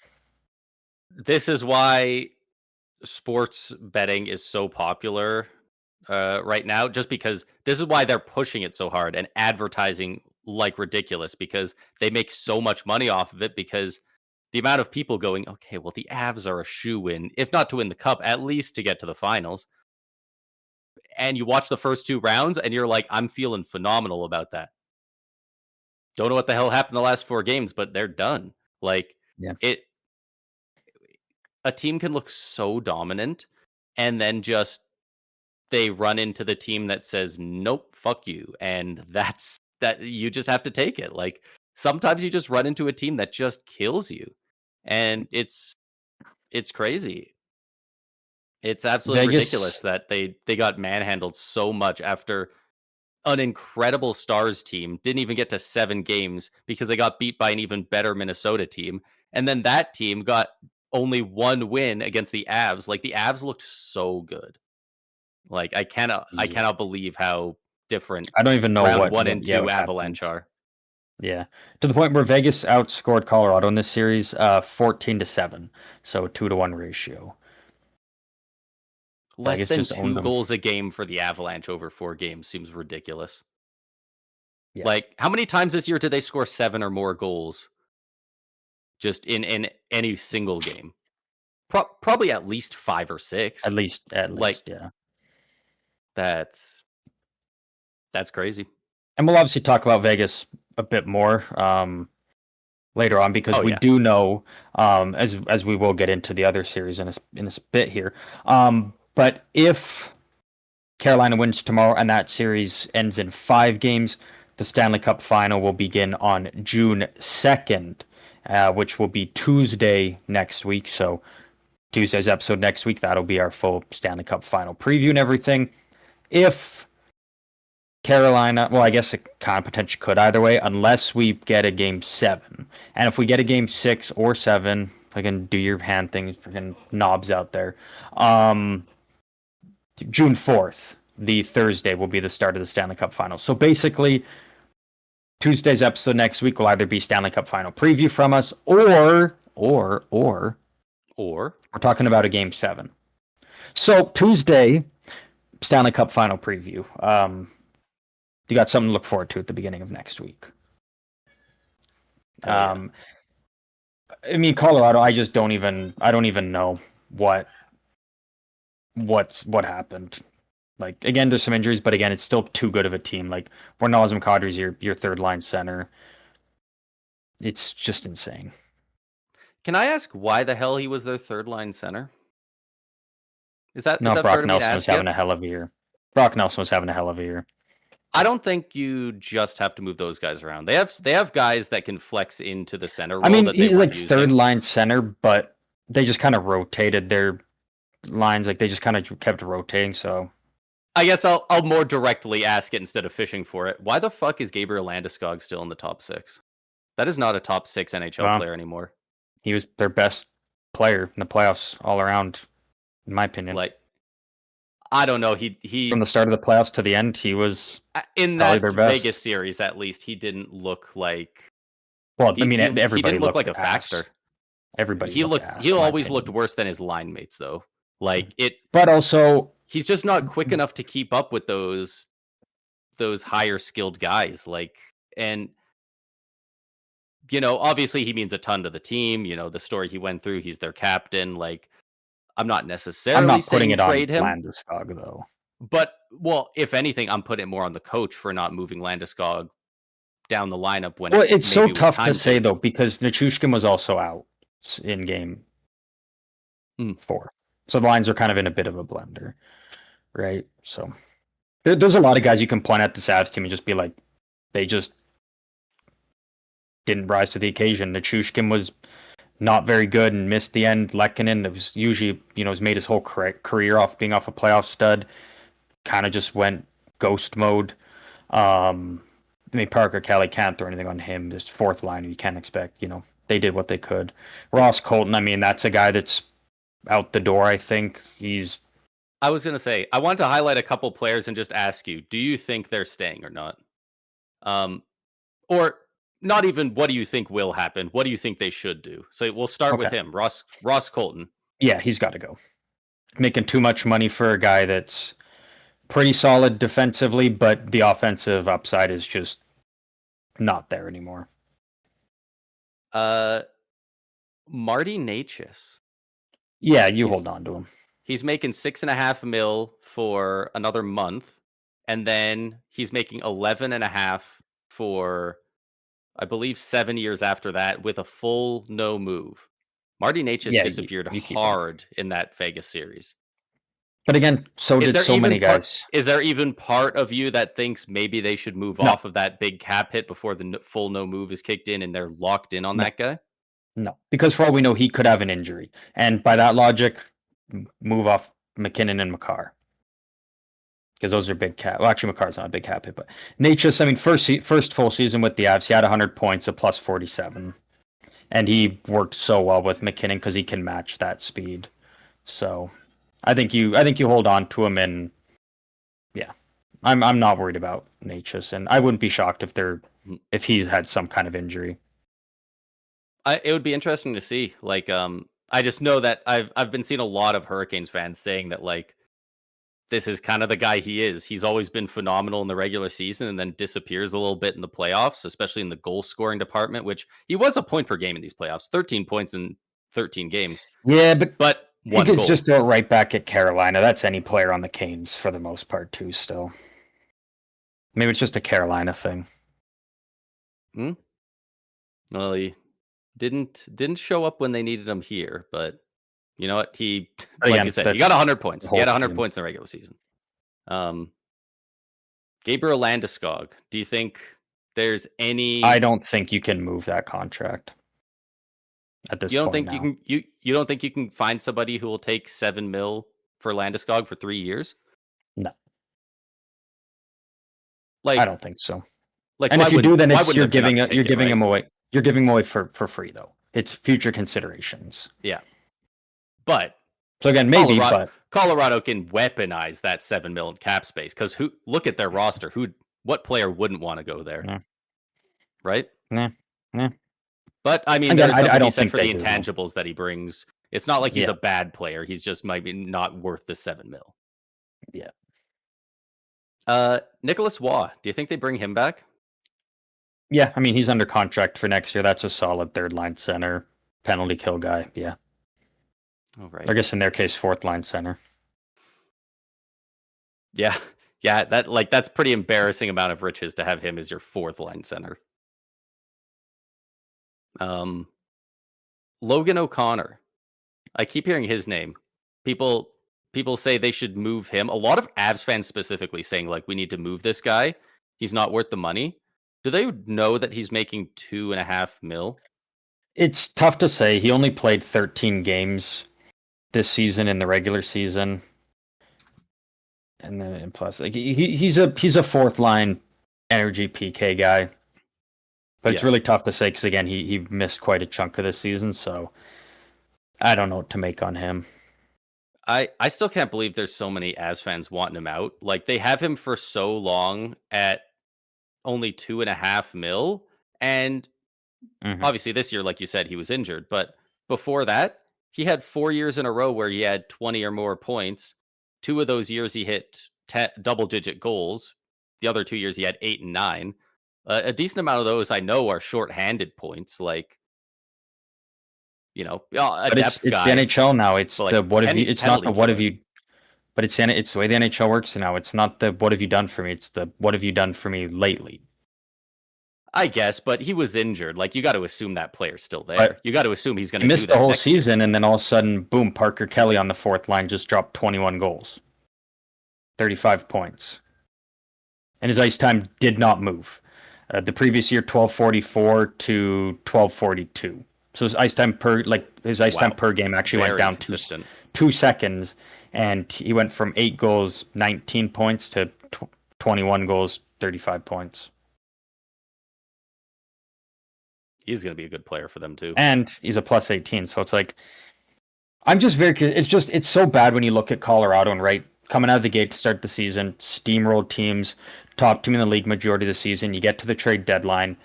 And this is why sports betting is so popular right now, just because this is why they're pushing it so hard and advertising like ridiculous, because they make so much money off of it, because the amount of people going, okay, well, the Avs are a shoo-in, if not to win the cup, at least to get to the finals. And you watch the first 2 rounds and you're like, I'm feeling phenomenal about that. Don't know what the hell happened the last 4 games, but they're done. Like, a team can look so dominant, and then just they run into the team that says, nope, fuck you. And that you just have to take it. Like, sometimes you just run into a team that just kills you. And it's crazy. It's absolutely ridiculous that they got manhandled so much after an incredible Stars team didn't even get to 7 games because they got beat by an even better Minnesota team. And then that team got only 1 win against the Avs. Like, the Avs looked so good. Like, I cannot believe how different I don't even know round what 1 and 2 what Avalanche happened. are. Yeah, to the point where Vegas outscored Colorado in this series 14-7, so a 2-1 ratio. Less than 2 goals a game for the Avalanche over 4 games seems ridiculous. Yeah. Like, how many times this year did they score 7 or more goals just in any single game? Probably at least 5 or 6. At least, yeah. That's crazy. And we'll obviously talk about Vegas a bit more later on, because we do know, as we will get into the other series in a bit here. But if Carolina wins tomorrow and that series ends in 5 games, the Stanley Cup Final will begin on June 2nd, which will be Tuesday next week. So Tuesday's episode next week, that'll be our full Stanley Cup Final preview and everything. If Carolina, well, I guess it kind of potentially could either way, unless we get a Game 7. And if we get a Game 6 or 7, I can do your hand things, freaking knobs out there. June 4th, the Thursday, will be the start of the Stanley Cup Finals. So basically, Tuesday's episode next week will either be Stanley Cup Final preview from us, or we're talking about a Game 7. So Tuesday, Stanley Cup Final preview. You got something to look forward to at the beginning of next week. I mean, Colorado, I don't even know what happened. Like, again, there's some injuries, but again, it's still too good of a team. Like, Nazem Kadri's your third line center. It's just insane. Can I ask why the hell he was their third line center? Brock Nelson was having a hell of a year. Brock Nelson was having a hell of a year. I don't think you just have to move those guys around. They have guys that can flex into the center role. I mean, he's like third line center, but they just kind of rotated their lines. Like, they just kind of kept rotating. So I guess I'll more directly ask it instead of fishing for it. Why the fuck is Gabriel Landeskog still in the top 6? That is not a top 6 NHL player anymore. He was their best player in the playoffs all around, in my opinion. Like, I don't know. He from the start of the playoffs to the end, he was in that Vegas series. At least he didn't look like. Well, I mean, everybody he didn't look like a ass. factor. Everybody. He always looked worse than his line mates, though. Like it. But also, he's just not quick enough to keep up with those higher skilled guys. Like, and obviously he means a ton to the team. The story he went through. He's their captain. Like, I'm not necessarily putting it on him. Landeskog, though. But, well, if anything, I'm putting it more on the coach for not moving Landeskog down the lineup when it's so tough to say, though, because Nichushkin was also out in Game 4. So the lines are kind of in a bit of a blender, right? So there's a lot of guys you can point at this Avs team and just be like, they just didn't rise to the occasion. Nichushkin was not very good and missed the end. Lehkonen, it was usually, has made his whole career off being off a playoff stud, kind of just went ghost mode. Parker Kelly can't throw anything on him. This fourth liner, you can't expect, they did what they could. Ross Colton, that's a guy that's out the door, I think. I was going to say, I wanted to highlight a couple players and just ask you, do you think they're staying or not? Or not even what do you think will happen? What do you think they should do? So we'll start with him, Ross Colton. Yeah, he's got to go. Making too much money for a guy that's pretty solid defensively, but the offensive upside is just not there anymore. Marty Necas. Yeah, hold on to him. He's making $6.5 million for another month, and then he's making 11.5 for, I believe, 7 years after that with a full no move. Marty Necas disappeared hard in that Vegas series. But again, so did so many guys. Is there even part of you that thinks maybe they should move off of that big cap hit before the full no move is kicked in and they're locked in on that guy? No, because for all we know, he could have an injury. And by that logic, move off McKinnon and Makar. Because those are big cap. Well, actually, Makar's not a big cap hit, but Necas, first full season with the Avs, he had 100 points, a plus 47. And he worked so well with McKinnon because he can match that speed. So I think you hold on to him, and yeah, I'm not worried about Necas, and I wouldn't be shocked if he had some kind of injury. It would be interesting to see. Like, I just know that I've been seeing a lot of Hurricanes fans saying that like this is kind of the guy he is. He's always been phenomenal in the regular season and then disappears a little bit in the playoffs, especially in the goal scoring department, which he was a point per game in these playoffs, 13 points in 13 games. Yeah, but one you could goal. Just throw it right back at Carolina. That's any player on the Canes for the most part too, still. Maybe it's just a Carolina thing. Well, he didn't show up when they needed him here, but you know what? He, like you said, he got 100 points. He had 100 points in the regular season. Gabriel Landeskog, do you think there's any... I don't think you can move that contract at this point. You don't think you can find somebody who will take $7 million for Landeskog for 3 years? No. Like, I don't think so. Like, and if you do, then you're giving him away. You're giving him away for free, though. It's future considerations. Yeah. But so again, maybe Colorado can weaponize that $7 million cap space, because look at their roster. What player wouldn't want to go there? Nah. Right? Nah. But I mean, there's something to be said for the intangibles that he brings. It's not like he's a bad player. He's just maybe not worth the $7 million. Yeah. Nicholas Waugh, do you think they bring him back? Yeah, I mean, he's under contract for next year. That's a solid third line center, penalty kill guy. Yeah. Oh, right. I guess in their case, fourth line center. Yeah. That's pretty embarrassing amount of riches to have him as your fourth line center. Logan O'Connor. I keep hearing his name. People say they should move him. A lot of Avs fans specifically saying like we need to move this guy. He's not worth the money. Do they know that he's making $2.5 million? It's tough to say. He only played 13 games this season in the regular season, and then plus, like he's a fourth line energy PK guy, but it's really tough to say because again he missed quite a chunk of this season, so I don't know what to make on him. I still can't believe there's so many Avs fans wanting him out. Like they have him for so long at only $2.5 million, and obviously this year, like you said, he was injured, but before that, he had 4 years in a row where he had 20 or more points. 2 of those years he hit double-digit goals. The other 2 years he had 8 and 9. A decent amount of those I know are short-handed points, like a but depth it's guy. The NHL now. It's the what have you? It's not the what have you. But it's the way the NHL works now. It's not the what have you done for me. It's the what have you done for me lately. I guess, but he was injured. Like, you got to assume that player's still there. But you got to assume he's going he to do missed the that whole next year. season, and then all of a sudden, boom, Parker Kelly on the fourth line just dropped 21 goals, 35 points. And his ice time did not move. The previous year, 1244 to 1242. So his ice time per time per game actually went down consistent. 2 seconds, and he went from 8 goals, 19 points to 21 goals, 35 points. He's going to be a good player for them too. And he's a plus 18, so it's like I'm just very curious. It's so bad when you look at Colorado and right coming out of the gate to start the season, steamrolled teams, top team in the league majority of the season. You get to the trade deadline.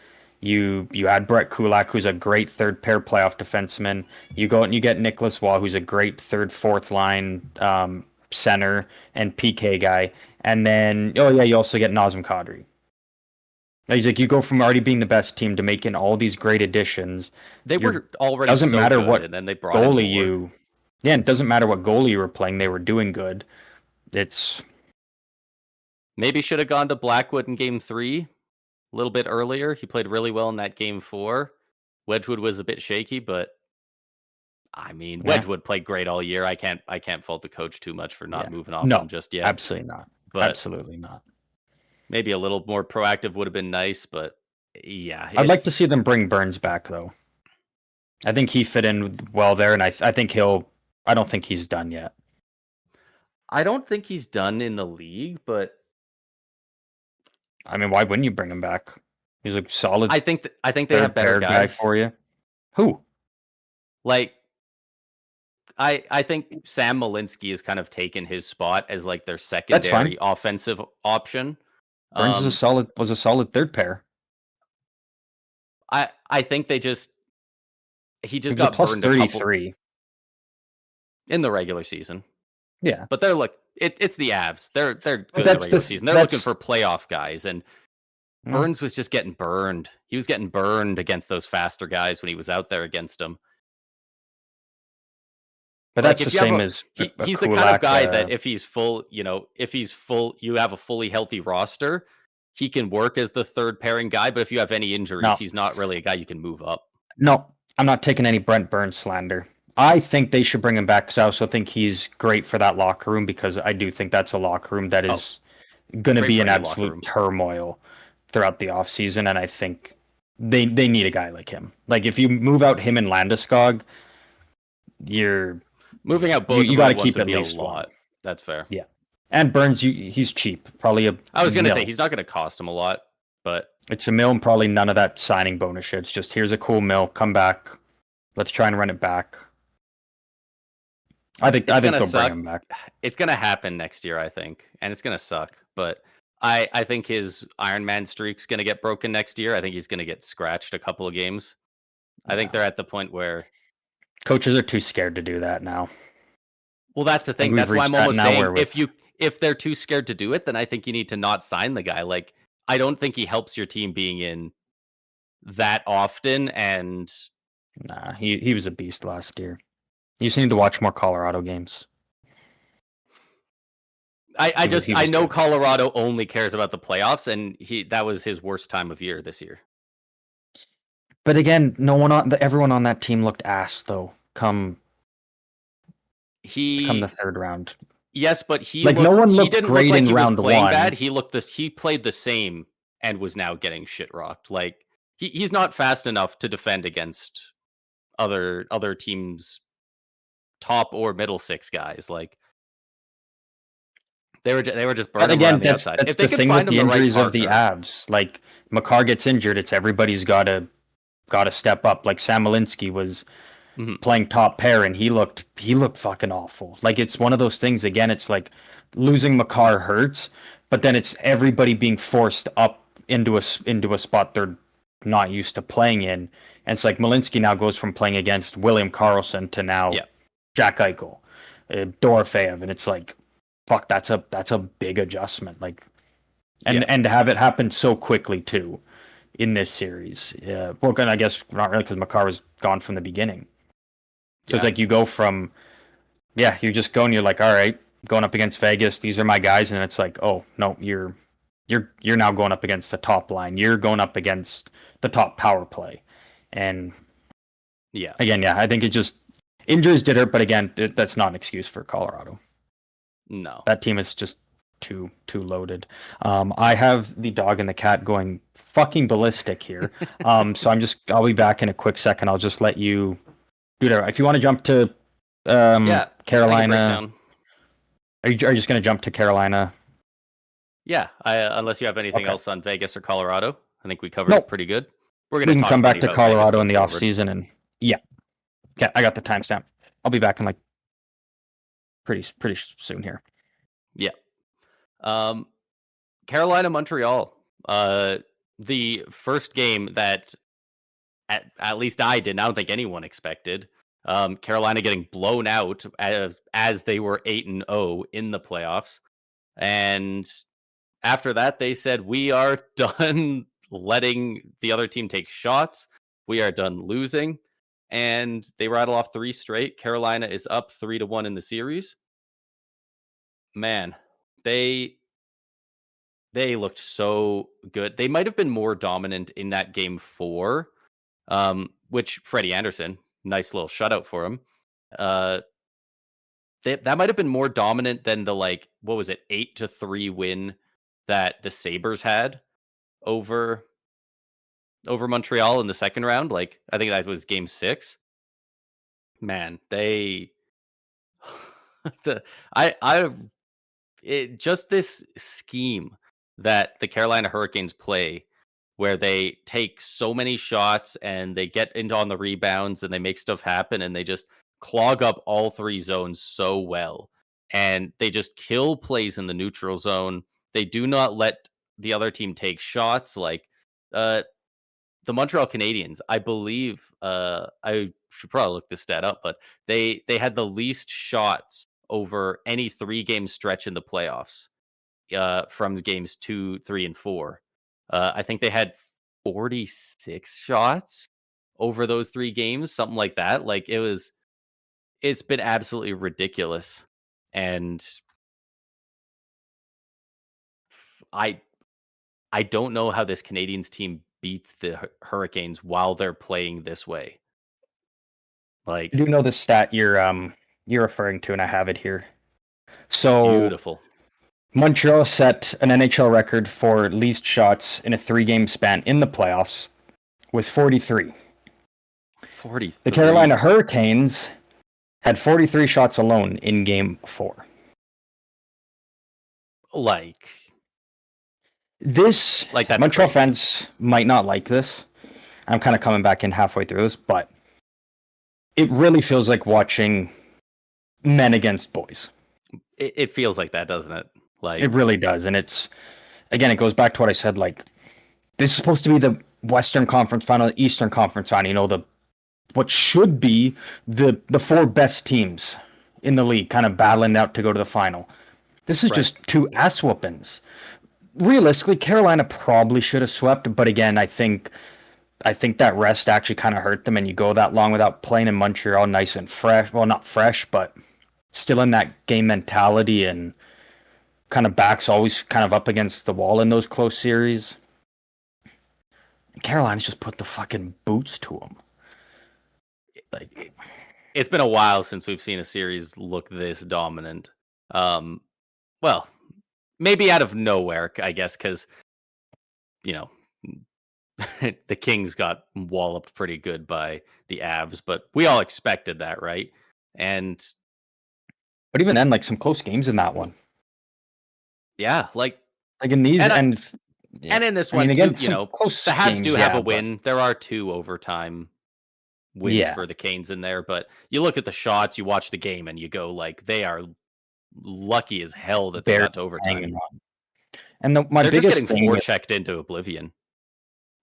You add Brett Kulak, who's a great third pair playoff defenseman. You go out and you get Nicholas Waugh, who's a great third, fourth line center and PK guy. And then, you also get Nazem Kadri. He's like, you go from already being the best team to making all these great additions. They were already doesn't so matter good, what and then they brought goalie you. Yeah, it doesn't matter what goalie you were playing; they were doing good. It's maybe should have gone to Blackwood in Game 3 a little bit earlier. He played really well in that Game 4. Wedgwood was a bit shaky, but I mean, Wedgwood played great all year. I can't fault the coach too much for not moving off him just yet. Absolutely not. But absolutely not. Maybe a little more proactive would have been nice, but yeah. I'd like to see them bring Burns back, though. I think he fit in well there, and I think I don't think he's done yet. I don't think he's done in the league, but I mean, why wouldn't you bring him back? He's a solid. I think they have better guys for you. Who? Like, I think Sam Malinsky has kind of taken his spot as like their secondary offensive option. Burns was a solid third pair. I think he just got plus burned 33 in the regular season. Yeah, but it's the Avs. They're good in the regular season. They're looking for playoff guys, and Burns was just getting burned. He was getting burned against those faster guys when he was out there against them. But that's the same as he's the kind of guy that if he's full, you have a fully healthy roster, he can work as the third pairing guy. But if you have any injuries, he's not really a guy you can move up. No, I'm not taking any Brent Burns slander. I think they should bring him back because I also think he's great for that locker room because I do think that's a locker room that is going to be in absolute turmoil throughout the offseason. And I think they need a guy like him. Like if you move out him and Landeskog, you're moving out both. You got to keep at least a lot. That's fair. Yeah, and Burns, he's cheap. Probably I was going to say he's not going to cost him a lot, but it's a mil and probably none of that signing bonus shit. It's just here's a cool mil. Come back. Let's try and run it back. I think they'll bring him back. It's going to happen next year, I think, and it's going to suck. But I think his Iron Man streak's going to get broken next year. I think he's going to get scratched a couple of games. I think they're at the point where coaches are too scared to do that now. Well, that's the thing. That's why I'm almost saying if they're too scared to do it, then I think you need to not sign the guy. Like, I don't think he helps your team being in that often. And he was a beast last year. You just need to watch more Colorado games. I know Colorado only cares about the playoffs, and that was his worst time of year this year. But again, everyone on that team looked ass though. Come the third round. Yes, but he no one looked great in round one. Bad. He played the same and was now getting shit rocked. Like he's not fast enough to defend against other teams' top or middle six guys. Like they were just burning him around the outside. That's the thing with the injuries of the Avs. Like Makar gets injured, it's everybody's got to step up. Like Sam Malinsky was playing top pair, and he looked fucking awful. Like it's one of those things. Again, it's like losing Makar hurts, but then it's everybody being forced up into a spot they're not used to playing in. And it's like Malinsky now goes from playing against William Karlsson to now Jack Eichel, Dorofeyev, and it's like, fuck, that's a big adjustment. Like, and to have it happen so quickly too in this series. Yeah, well, I guess not really because Makar was gone from the beginning. So it's like you go from, you're just going. You're like, all right, going up against Vegas. These are my guys, and it's like, oh no, you're you're now going up against the top line. You're going up against the top power play, and again, I think it just injuries did hurt, but again, that's not an excuse for Colorado. No, that team is just too loaded. I have the dog and the cat going fucking ballistic here. So I'll be back in a quick second. I'll just let you do that. If you want to jump to Carolina, are you just going to jump to Carolina? Yeah, unless you have anything else on Vegas or Colorado. I think we covered it pretty good. We can come back to Colorado in the off season, and okay, I got the timestamp. I'll be back in like pretty soon here. Yeah. Carolina, Montreal. The first game that at least I didn't. I don't think anyone expected. Carolina getting blown out as they were 8-0 in the playoffs, and after that they said, "We are done letting the other team take shots. We are done losing." And they rattle off 3 straight. Carolina is up 3-1 in the series. Man, they looked so good. They might have been more dominant in that game 4, which Freddie Anderson, nice little shutout for him. That might have been more dominant than the 8-3 win that the Sabres had over Montreal in the second round. Like, I think that was game 6. Man, just this scheme that the Carolina Hurricanes play, where they take so many shots and they get into on the rebounds and they make stuff happen and they just clog up all 3 zones so well. And they just kill plays in the neutral zone. They do not let the other team take shots. Like the Montreal Canadiens, I believe, I should probably look this stat up, but they had the least shots over any 3-game stretch in the playoffs from games 2, 3, and 4. I think they had 46 shots over those 3 games, something like that. Like, it's been absolutely ridiculous. And I don't know how this Canadiens team beats the Hurricanes while they're playing this way. Like, I do know the stat you're referring to, and I have it here. So beautiful. Montreal set an NHL record for least shots in a 3-game span in the playoffs with 43. 43. The Carolina Hurricanes had 43 shots alone in game 4. Like this, that's Montreal crazy. fans might not like this. I'm kind of coming back in halfway through this, but it really feels like watching men against boys. It feels like that, doesn't it? Like, it really does. And it's, again, it goes back to what I said, like, this is supposed to be the Western Conference Final, the Eastern Conference Final, you know, what should be the 4 best teams in the league kind of battling out to go to the final. This is just 2 ass whoopings. Realistically, Carolina probably should have swept, but again, I think that rest actually kind of hurt them, and you go that long without playing in Montreal nice and fresh. Well, not fresh, but still in that game mentality, and kind of backs always kind of up against the wall in those close series. Carolina's just put the fucking boots to them. Like, it's been a while since we've seen a series look this dominant. Well, maybe out of nowhere, I guess, because, you know, the Kings got walloped pretty good by the Avs, but we all expected that, right? But even then, like, some close games in that one. Yeah, like in these, and in this one again, too, you know, close the Habs games, do have a win. There are 2 overtime wins for the Canes in there, but you look at the shots, you watch the game, and you go, like, they are lucky as hell that they got to overtime. And they're just getting forechecked into oblivion.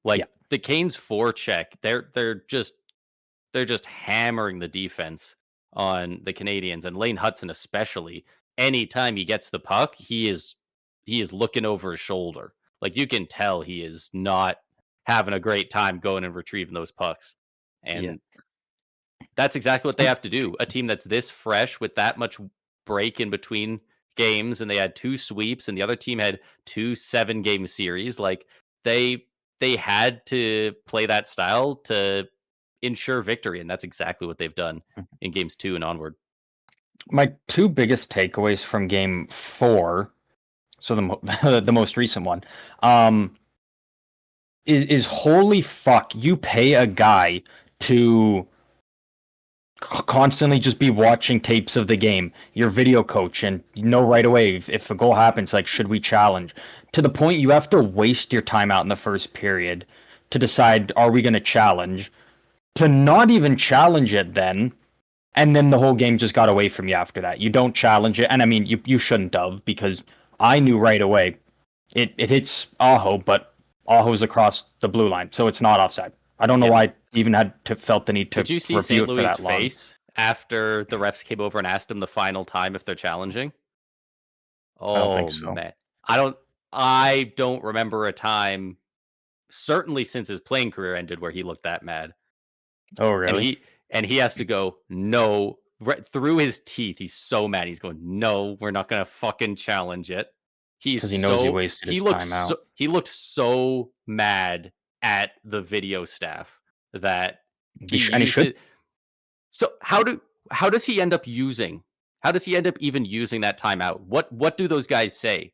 Like, the Canes forecheck, they're just hammering the defense on the Canadiens, and Lane Hudson especially. Anytime he gets the puck, he is looking over his shoulder. Like, you can tell he is not having a great time going and retrieving those pucks. And that's exactly what they have to do. A team that's this fresh with that much break in between games and they had 2 sweeps and the other team had 2 7-game series. Like they had to play that style to ensure victory, and that's exactly what they've done in games 2 and onward. My two biggest takeaways from game 4, so the most recent one, is holy fuck, you pay a guy to constantly just be watching tapes of the game, your video coach, and you know right away if a goal happens, like, should we challenge? To the point you have to waste your time out in the first period to decide, are we going to challenge? To not even challenge it then, and then the whole game just got away from you after that. You don't challenge it, and I mean, you shouldn't have, because I knew right away it hits Aho, but Aho's across the blue line, so it's not offside. I don't know why I even felt the need to. Did you see St. Louis' face after the refs came over and asked him the final time if they're challenging? Oh, I don't think so. Man. I don't remember a time, certainly since his playing career ended, where he looked that mad. Oh, really? And he has to go, no, right through his teeth. He's so mad. He's going, no, we're not going to fucking challenge it. Because he knows he wasted his time out. He looked so mad at the video staff that he should. So how does he end up using? How does he end up even using that timeout? What do those guys say?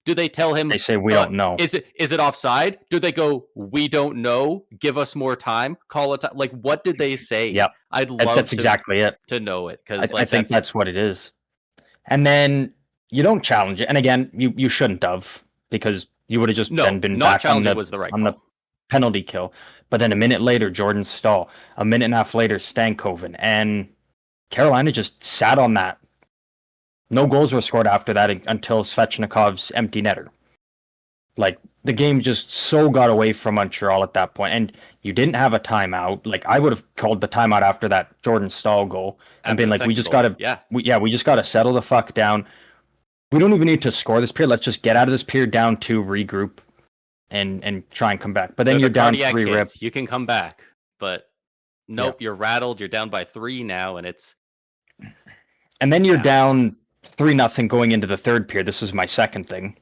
Do they tell him? They say, we don't know. Is it offside? Do they go, we don't know? Give us more time. Call it. Like, what did they say? Yep. I'd love that's exactly it. To know it, because I think that's what it is. And then you don't challenge it. And again, you shouldn't have, because you would have just then been back on the penalty kill. But then a minute later, Jordan Staal. A minute and a half later, Stankoven. And Carolina just sat on that. No goals were scored after that until Svechnikov's empty netter. Like, the game just so got away from Montreal at that point. And you didn't have a timeout. Like, I would have called the timeout after that Jordan Staal goal and been like, we just got to settle the fuck down. We don't even need to score this period. Let's just get out of this period down 2, regroup, and try and come back. But then you're down 3 rips. You can come back, but nope, you're rattled. You're down by 3 now, and it's. And then you're down 3-0 going into the third period. This was my second thing.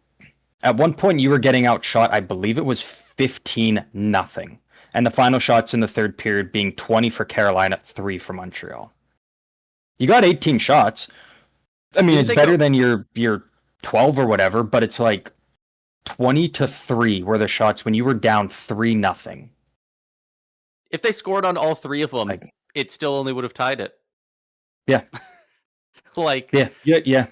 At one point, you were getting outshot. I believe it was 15-0, and the final shots in the third period being 20 for Carolina, 3 for Montreal. You got 18 shots. I mean, it's better than your 12 or whatever, but it's like 20-3 were the shots when you were down 3-0. If they scored on all 3 of them, it still only would have tied it. Yeah. Yeah.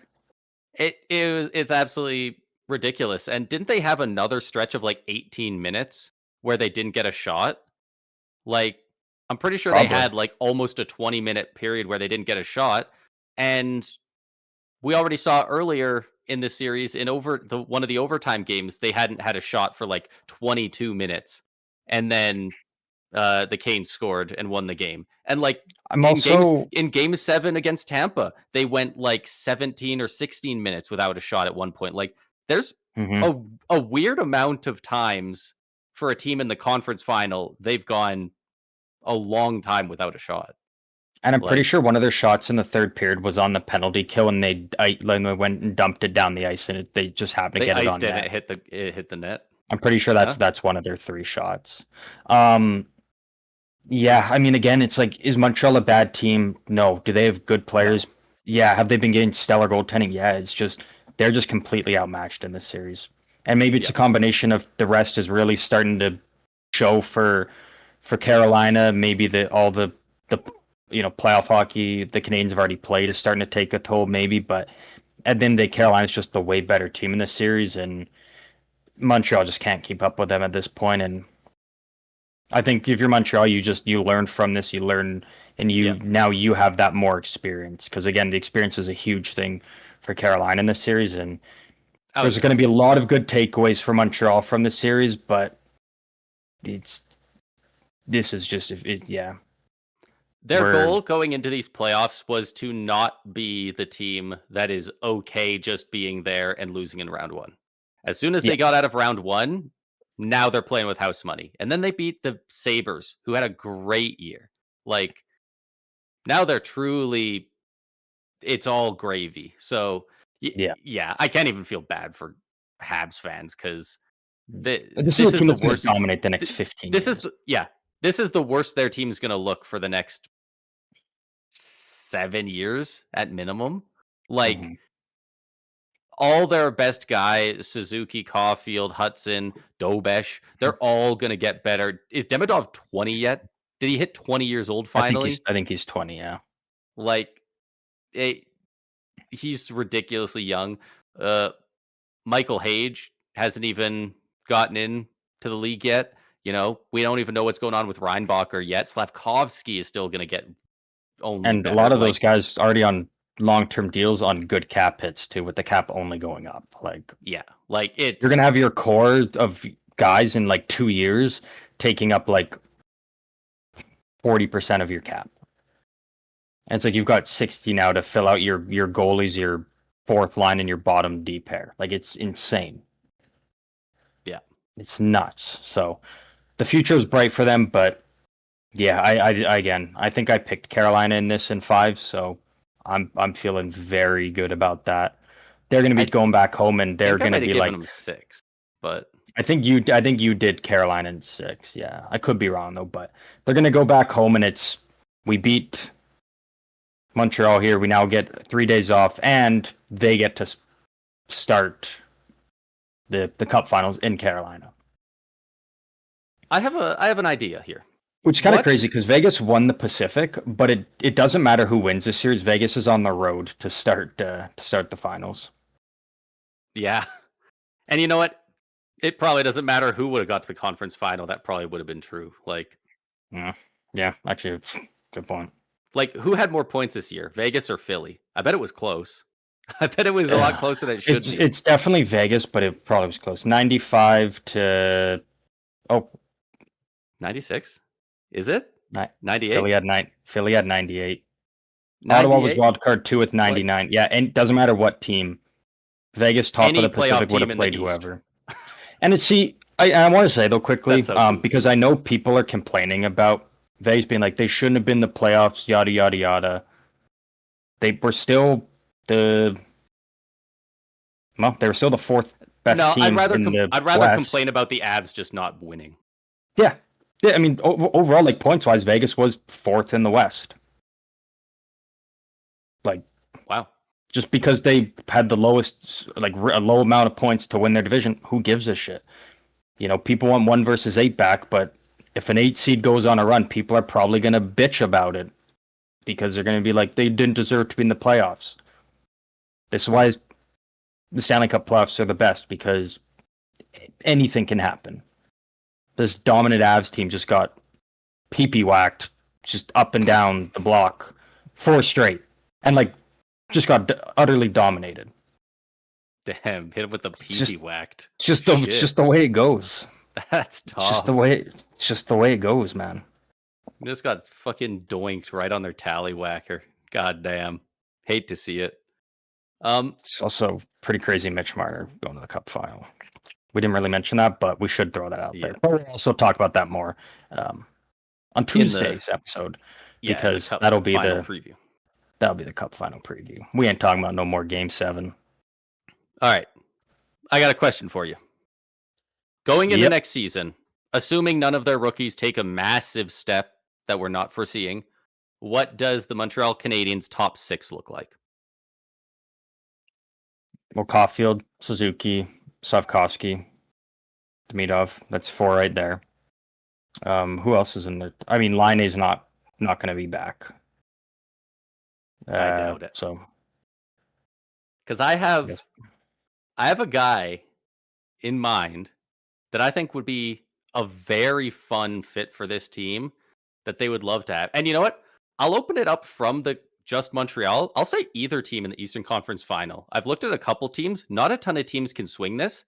It's absolutely ridiculous. And didn't they have another stretch of like 18 minutes where they didn't get a shot? Like, I'm pretty sure they had like almost a 20-minute period where they didn't get a shot. And we already saw earlier in the series in one of the overtime games, they hadn't had a shot for like 22 minutes. And then the Canes scored and won the game. And like in game 7 against Tampa, they went like 17 or 16 minutes without a shot at one point. Like, there's a weird amount of times for a team in the conference final, they've gone a long time without a shot. And I'm pretty sure one of their shots in the third period was on the penalty kill, and they went and dumped it down the ice, and they just happened to get it on net. It hit the net. I'm pretty sure that's one of their 3 shots. Yeah, I mean, again, it's like, is Montreal a bad team? No. Do they have good players? Yeah. Have they been getting stellar goaltending? Yeah. It's just they're just completely outmatched in this series, and maybe it's a combination of the rest is really starting to show for Carolina. Maybe all the playoff hockey the Canadiens have already played is starting to take a toll, maybe. But at the end of the day, Carolina's just the way better team in this series, and Montreal just can't keep up with them at this point. And I think if you're Montreal, you learn from this, and now you have that more experience, because again, the experience is a huge thing for Carolina in this series, and there's going to be a lot of good takeaways for Montreal from this series, but this is just Their goal going into these playoffs was to not be the team that is okay just being there and losing in round 1. As soon as they got out of round 1, now they're playing with house money. And then they beat the Sabres, who had a great year. Like, now they're truly, it's all gravy. So Yeah. Yeah, I can't even feel bad for Habs fans because This this is a is team the that's going to worst. dominate the next 15 This is years. this is the worst their team's going to look for the next 7 years at minimum. Like Mhm. all their best guys, Suzuki, Caulfield, Hudson, Dobesh, they're all going to get better. Is Demidov 20 yet? Did he hit 20 years old finally? I think he's 20, yeah. Like it, he's ridiculously young. Uh, Michael Hage hasn't even gotten in to the league yet. You know, we don't even know what's going on with Reinbacher yet. Slavkovsky is still going to get only And a lot better. of those guys already on long-term deals on good cap hits too, with the cap only going up. Like, yeah, like you're going to it's have your core of guys in like 2 years taking up like 40% of your cap. And it's like you've got 60 now to fill out your goalies, your fourth line, and your bottom D pair. Like, it's insane. yeah. It's nuts. So the future is bright for them, but yeah, I think I picked Carolina in this in 5, so I'm feeling very good about that. They're going to be I going back home, and they're think I going to might have be given like, him 6, but I think you did Carolina in 6. Yeah, I could be wrong though, but they're going to go back home, and it's we beat Montreal here. We now get 3 days off, and they get to start the Cup Finals in Carolina. I have an idea here. Which is kind of What? crazy because Vegas won the Pacific, but it doesn't matter who wins this series. Vegas is on the road to start the finals. Yeah. And you know what? It probably doesn't matter who would have got to the conference final. That probably would have been true. Yeah, actually, good point. Like who had more points this year, Vegas or Philly? I bet it was close. I bet it was a lot closer than it should be. It's definitely Vegas, but it probably was close. 95 to 96? Is it? 98? Philly had 98. Ottawa was 98? wild card 2 with Like 99. Yeah, and it doesn't matter what team. Vegas, top of any the playoff Pacific, would team have in the played East. whoever. And I want to say though quickly, That's so goofy. because I know people are complaining about Vegas being like they shouldn't have been the playoffs, yada yada yada. They were still they were still the fourth best No, team in the I'd rather West. complain about the Avs just not winning. Yeah, I mean overall, like points wise, Vegas was fourth in the West. Like, wow, just because they had the lowest, like a low amount of points to win their division, who gives a shit? You know, people want 1 versus 8 back, but if an 8 seed goes on a run, people are probably going to bitch about it because they're going to be like, they didn't deserve to be in the playoffs. This is why the Stanley Cup playoffs are the best, because anything can happen. This dominant Avs team just got pee-pee whacked, just up and down the block 4 straight, and like just got utterly dominated. damn, hit him with the pee whacked. It's just the way it goes. That's tough. It's just the way it goes, man. Just got fucking doinked right on their tallywhacker. God damn. Hate to see it. It's also pretty crazy Mitch Marner going to the Cup final. We didn't really mention that, but we should throw that out there. But we'll also talk about that more on Tuesday's episode, because that'll be the preview. That'll be the Cup final preview. We ain't talking about no more Game 7. All right. I got a question for you. Going into next season, assuming none of their rookies take a massive step that we're not foreseeing, what does the Montreal Canadiens top 6 look like? Well, Caulfield, Suzuki, Slavkovsky, Demidov. That's 4 right there. Who else is in there? I mean, Laine's not going to be back. I doubt it. So, because I have a guy in mind that I think would be a very fun fit for this team that they would love to have. And you know what? I'll open it up from just Montreal. I'll say either team in the Eastern Conference Final. I've looked at a couple teams. Not a ton of teams can swing this,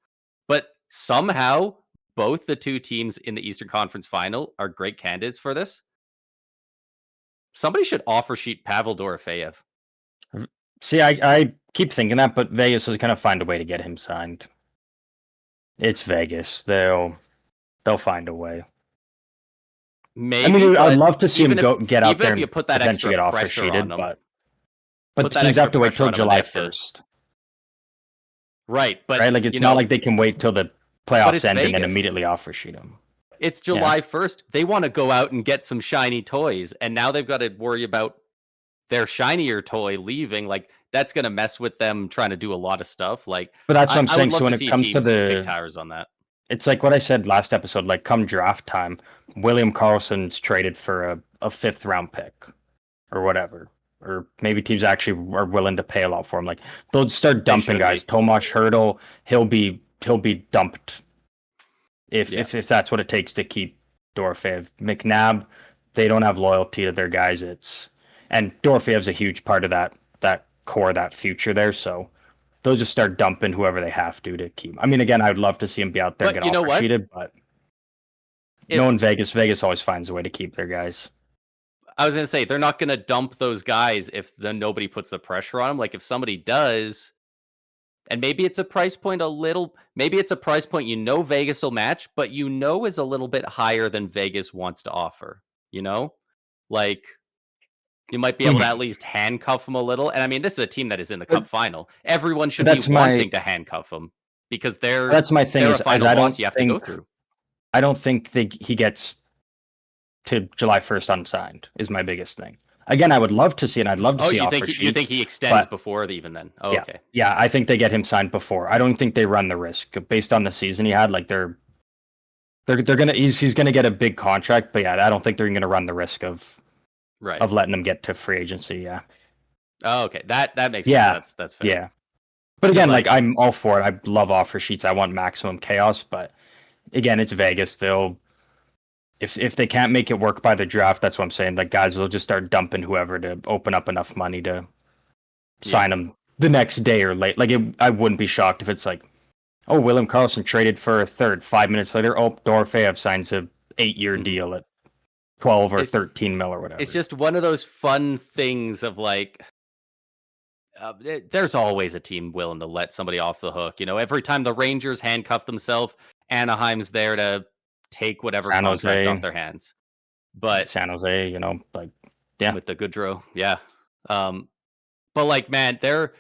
but somehow both the 2 teams in the Eastern Conference Final are great candidates for this. Somebody should offer sheet Pavel Dorofeyev. See, I keep thinking that, but Vegas is going to find a way to get him signed. It's Vegas. They'll find a way. Maybe. I mean, I'd love to see him get out there and you put that extra get offer pressure sheeted, on him. but the teams have to wait till July 1st. Right, but right? Like it's not like they can wait till the playoffs end and then immediately offer sheet them. It's July 1st. They want to go out and get some shiny toys, and now they've got to worry about their shinier toy leaving. Like that's going to mess with them trying to do a lot of stuff. Like, but that's what I'm saying. So when it comes to the kick tires on that, it's like what I said last episode. Like come draft time, William Karlsson's traded for a 5th round pick or whatever. Or maybe teams actually are willing to pay a lot for him. Like they'll start dumping guys. Tomas Hertl, he'll be dumped if that's what it takes to keep Dorofeyev. McNabb, they don't have loyalty to their guys. And Dorofeyev's a huge part of that core, that future there. So they'll just start dumping whoever they have to keep. I mean, again, I'd love to see him be out there and get offer sheeted, but knowing Vegas always finds a way to keep their guys. I was going to say, they're not going to dump those guys if then nobody puts the pressure on them. Like if somebody does, and maybe it's a price point maybe it's a price point Vegas will match, but is a little bit higher than Vegas wants to offer, Like you might be able to at least handcuff them a little. And I mean, this is a team that is in the Cup final. Everyone should be wanting to handcuff them because that's my thing. Is final boss you have to go through. I don't think he gets to July 1st unsigned is my biggest thing. Again, I would love to see it. I'd love to see offer sheets. You think he extends before even then? Oh, yeah, okay. Yeah, I think they get him signed before. I don't think they run the risk based on the season he had. Like they're gonna he's gonna get a big contract, but yeah, I don't think they're gonna run the risk of letting him get to free agency. Yeah. Oh, okay. That makes sense. That's fair. Yeah. But again, like I'm all for it. I love offer sheets. I want maximum chaos, but again, it's Vegas. They'll if they can't make it work by the draft, that's what I'm saying. Like guys will just start dumping whoever to open up enough money to sign them the next day or late. Like I wouldn't be shocked if it's like, oh, William Karlsson traded for a 3rd. 5 minutes later, oh, Dorofeyev signs a 8-year deal at 12 or 13 mil or whatever. It's just one of those fun things of like, there's always a team willing to let somebody off the hook. Every time the Rangers handcuff themselves, Anaheim's there to take whatever contract off their hands. But San Jose, with the Goodrow, yeah. But like, man, they're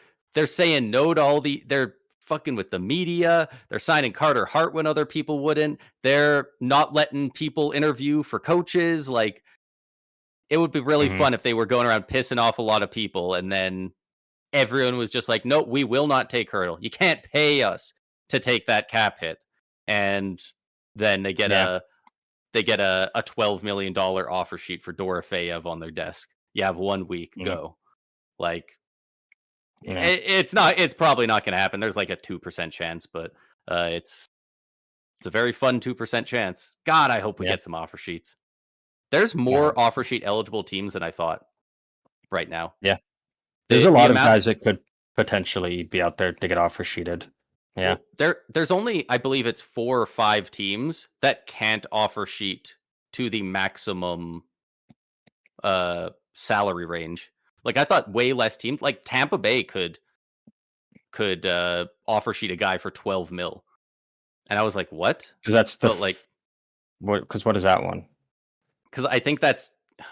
saying no to they're fucking with the media. They're signing Carter Hart when other people wouldn't. They're not letting people interview for coaches. Like, it would be really fun if they were going around pissing off a lot of people, and then everyone was just like, "No, we will not take Hertl. You can't pay us to take that cap hit." And then they get a $12 million offer sheet for Dorofeyev on their desk. You have 1 week, go. Like, it's probably not going to happen. There's like a 2% chance, but it's a very fun 2% chance. God, I hope we get some offer sheets. There's more offer sheet eligible teams than I thought right now. Yeah. There's a lot of guys that could potentially be out there to get offer sheeted. Yeah. Well, there's only, I believe it's 4 or 5 teams that can't offer sheet to the maximum salary range. Like I thought way less teams, like Tampa Bay could offer sheet a guy for 12 mil. And I was like, what? Because that's what is that one? Because I think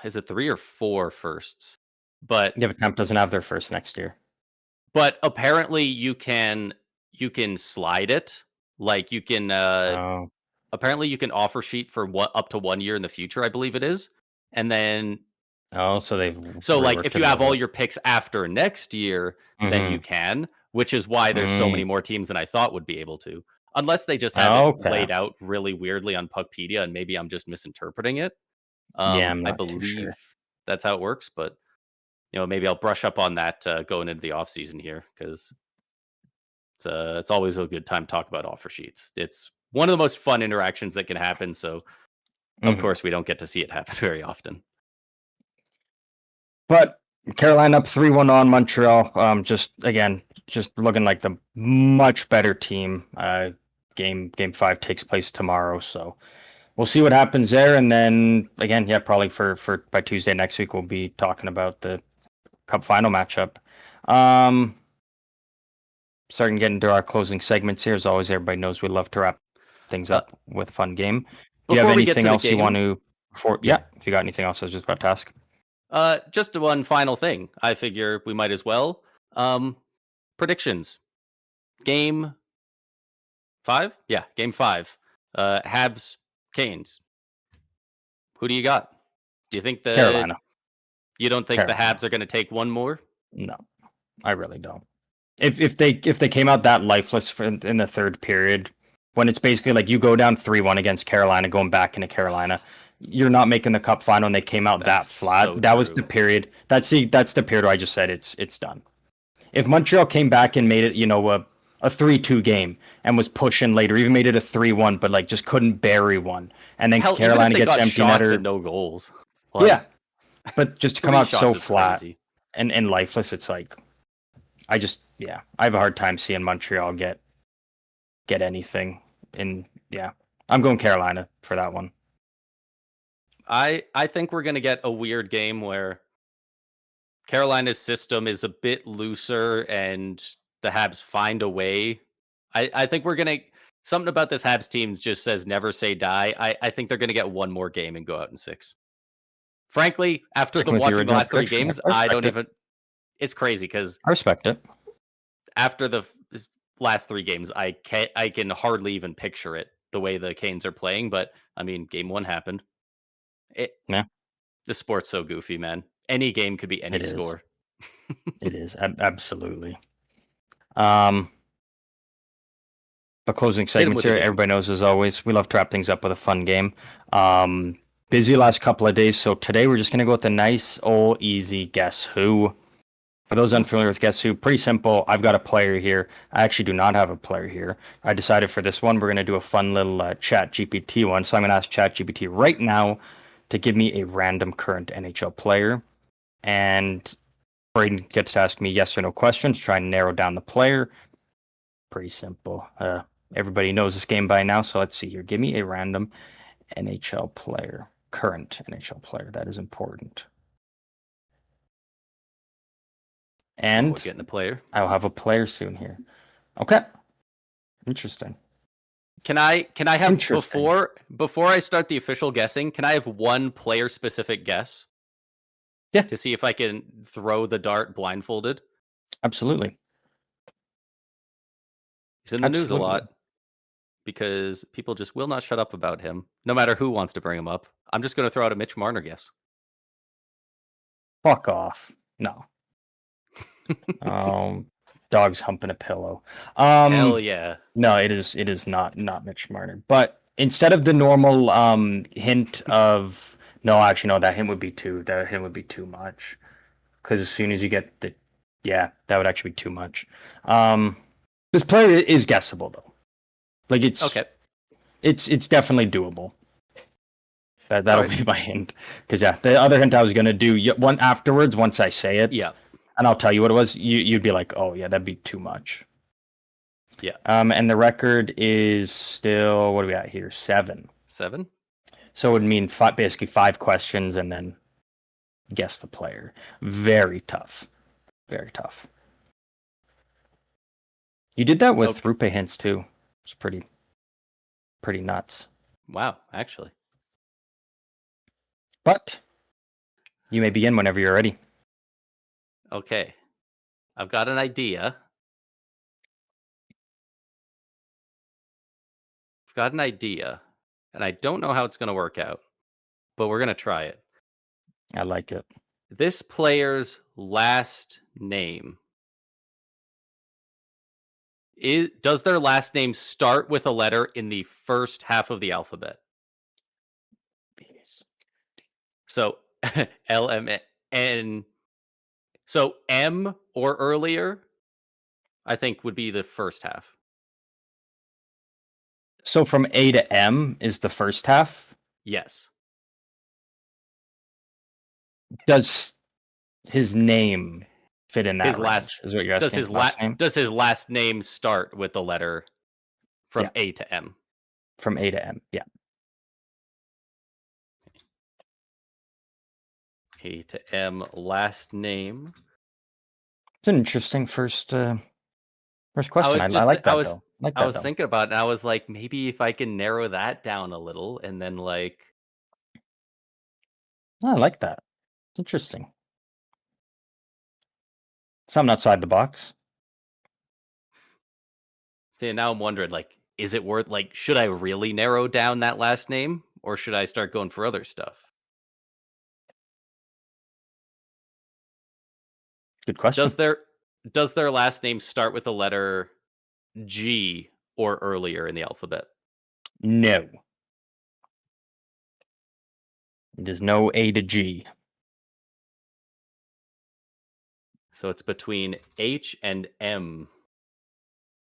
is it 3 or 4 firsts? But yeah, but Tampa doesn't have their first next year. But apparently you can slide it. Like you can apparently you can offer sheet for up to 1 year in the future, I believe it is. And then so like if you have all your picks after next year, then you can, which is why there's so many more teams than I thought would be able to. Unless they just have it laid out really weirdly on Puckpedia, and maybe I'm just misinterpreting it. I believe that's how it works, but maybe I'll brush up on that going into the off season here, because it's always a good time to talk about offer sheets. It's one of the most fun interactions that can happen. So of course we don't get to see it happen very often. But Carolina up 3-1 on Montreal. Just looking like the much better team. Game 5 takes place tomorrow, so we'll see what happens there. And then again, probably for by Tuesday next week, we'll be talking about the Cup final matchup. Starting getting to our closing segments here. As always, everybody knows we love to wrap things up with a fun game. Do you have anything else you want to? If you got anything else, I was just about to ask. Just one final thing. I figure we might as well. Predictions. Game 5? Yeah, Game 5. Habs, Canes. Who do you got? Do you think Carolina. You don't think Carolina. the Habs are going to take one more? No, I really don't. If they came out that lifeless in the third period, when it's basically like you go down 3-1 against Carolina, going back into Carolina, you're not making the Cup final, and they came out that flat. So that was the period. That's the period where I just said it's done. If Montreal came back and made it, a 3-2 game and was pushing later, even made it a 3-1, but like just couldn't bury one, and then Carolina gets empty netter and no goals. Yeah, but just to come out so flat crazy. and lifeless, it's like I have a hard time seeing Montreal get anything. And I'm going Carolina for that one. I think we're going to get a weird game where Carolina's system is a bit looser and the Habs find a way. I think we're going to... Something about this Habs team just says never say die. I think they're going to get one more game and go out in 6. Frankly, after watching the last 3 games, I don't even... It's crazy because I respect it. After the last 3 games, I can hardly even picture it the way the Canes are playing. But I mean, Game 1 happened. The sport's so goofy, man. Any game could be any score. It is absolutely. But closing segments here, everybody knows as always, we love to wrap things up with a fun game. Busy last couple of days, so today we're just going to go with a nice, old, easy Guess Who. For those unfamiliar with Guess Who, pretty simple. I've got a player here. I actually do not have a player here. I decided for this one, we're going to do a fun little Chat GPT one. So I'm going to ask Chat GPT right now to give me a random current NHL player. And Braden gets to ask me yes or no questions, try and narrow down the player. Pretty simple. Everybody knows this game by now, so let's see here. Give me a random NHL player, current NHL player. That is important. And we're getting a player. I'll have a player soon here. Okay. Interesting. Can I have before I start the official guessing, can I have one player specific guess? Yeah. To see if I can throw the dart blindfolded? Absolutely. He's in the news a lot because people just will not shut up about him, no matter who wants to bring him up. I'm just going to throw out a Mitch Marner guess. Fuck off. No. Dog's humping a pillow. Hell yeah. No, it is not Mitch Marner. But instead of the normal hint of that hint would be too much. Because as soon as you get that would actually be too much. This player is guessable though. Like it's okay. It's definitely doable. That'll be my hint. Because the other hint I was gonna do one afterwards once I say it. Yeah. And I'll tell you what it was. You'd be like, oh yeah, that'd be too much. Yeah. And the record is still, what do we got here? 7. 7. So it would mean basically 5 questions and then guess the player. Very tough. Very tough. You did that with Rupe hints too. It's pretty nuts. Wow, actually. But you may begin whenever you're ready. Okay. I've got an idea. And I don't know how it's going to work out, but we're going to try it. I like it. This player's last name. Does their last name start with a letter in the first half of the alphabet? So LMN. So M or earlier, I think would be the first half. So from A to M is the first half? Yes. Does his name fit in that range? Is what you're asking? Does his last name start with the letter from A to M? From A to M, yeah. A to M last name. It's an interesting first question. I like that though. I was thinking about it, and I was like, maybe if I can narrow that down a little, and then like... I like that. It's interesting. Something outside the box. See, now I'm wondering, like, is it worth like, should I really narrow down that last name, or should I start going for other stuff? Good question. Does their does their last name start with the letter G or earlier in the alphabet? No. It is no A to G. So it's between H and M.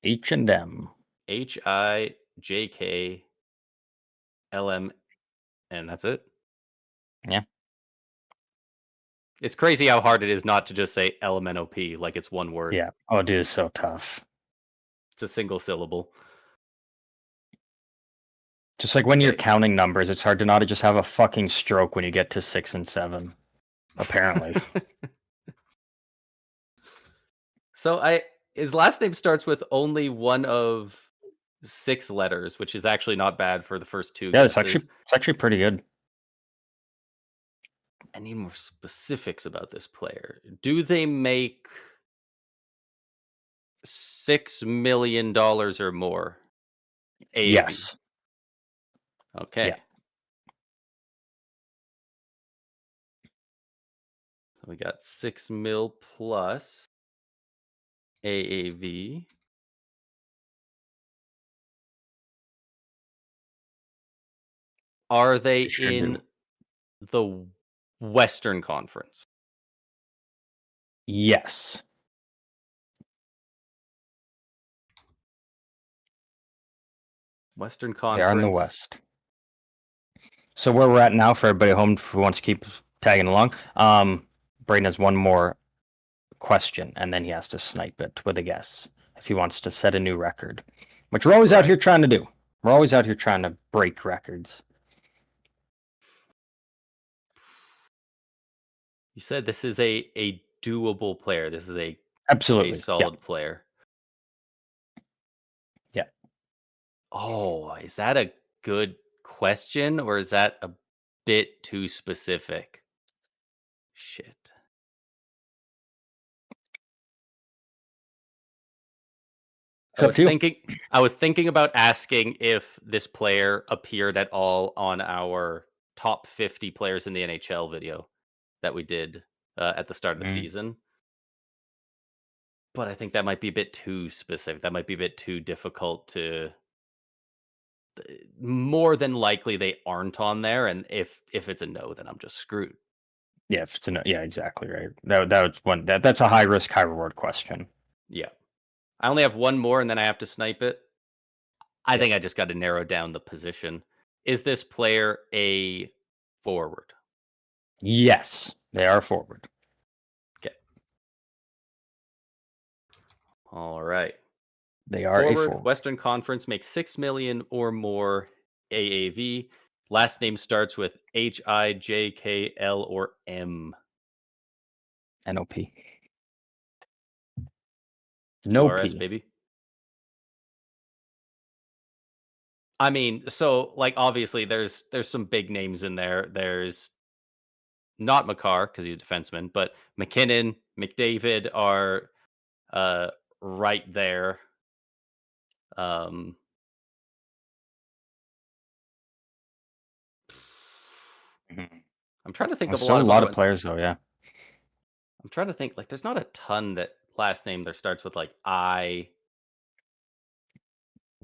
H and M. HIJKLM, and that's it. Yeah. It's crazy how hard it is not to just say LMNOP like it's one word. Yeah. Oh, dude, it's so tough. It's a single syllable. Just like when you're Okay. counting numbers, it's hard to not just have a fucking stroke when you get to 6 and 7. Apparently. So his last name starts with only one of 6 letters, which is actually not bad for the first 2 Yeah, guesses. it's actually pretty good. I need more specifics about this player. Do they make $6 million or more AAV? Yes. Okay. Yeah. So we got 6 mil plus AAV. Are they They sure in do. the Western Conference? Yes. Western They are in the Conference. West. So where we're at now for everybody home who wants to keep tagging along, Braden has one more question, and then he has to snipe it with a guess if he wants to set a new record, which we're always out here trying to do. We're always out here trying to break records. You said this is a doable player. This is a Absolutely. solid player. Yeah. Oh, is that a good question or is that a bit too specific? Shit. It's up to you. I was thinking about asking if this player appeared at all on our top 50 players in the NHL video that we did at the start of the Mm. season. But I think that might be a bit too specific. That might be a bit too difficult to more than likely they aren't on there, and if it's a no, then I'm just screwed. Yeah, if it's a no, yeah, exactly right. That was one that's a high risk, high reward question. Yeah. I only have one more and then I have to snipe it. I Yep. think I just got to narrow down the position. Is this player a forward? Yes, they are forward. Okay. All right. They are a Forward, forward. Western Conference makes 6 million or more AAV. Last name starts with HIJKL or M. NOP. No QRS, P. baby. I mean, so like obviously there's some big names in there. There's not Makar because he's a defenseman, but McKinnon, McDavid are uh right there. Um Mhm. I'm trying to think There's of a still lot a of lot other of ones. players though, yeah. I'm trying to think like there's not a ton that last name there starts with like I,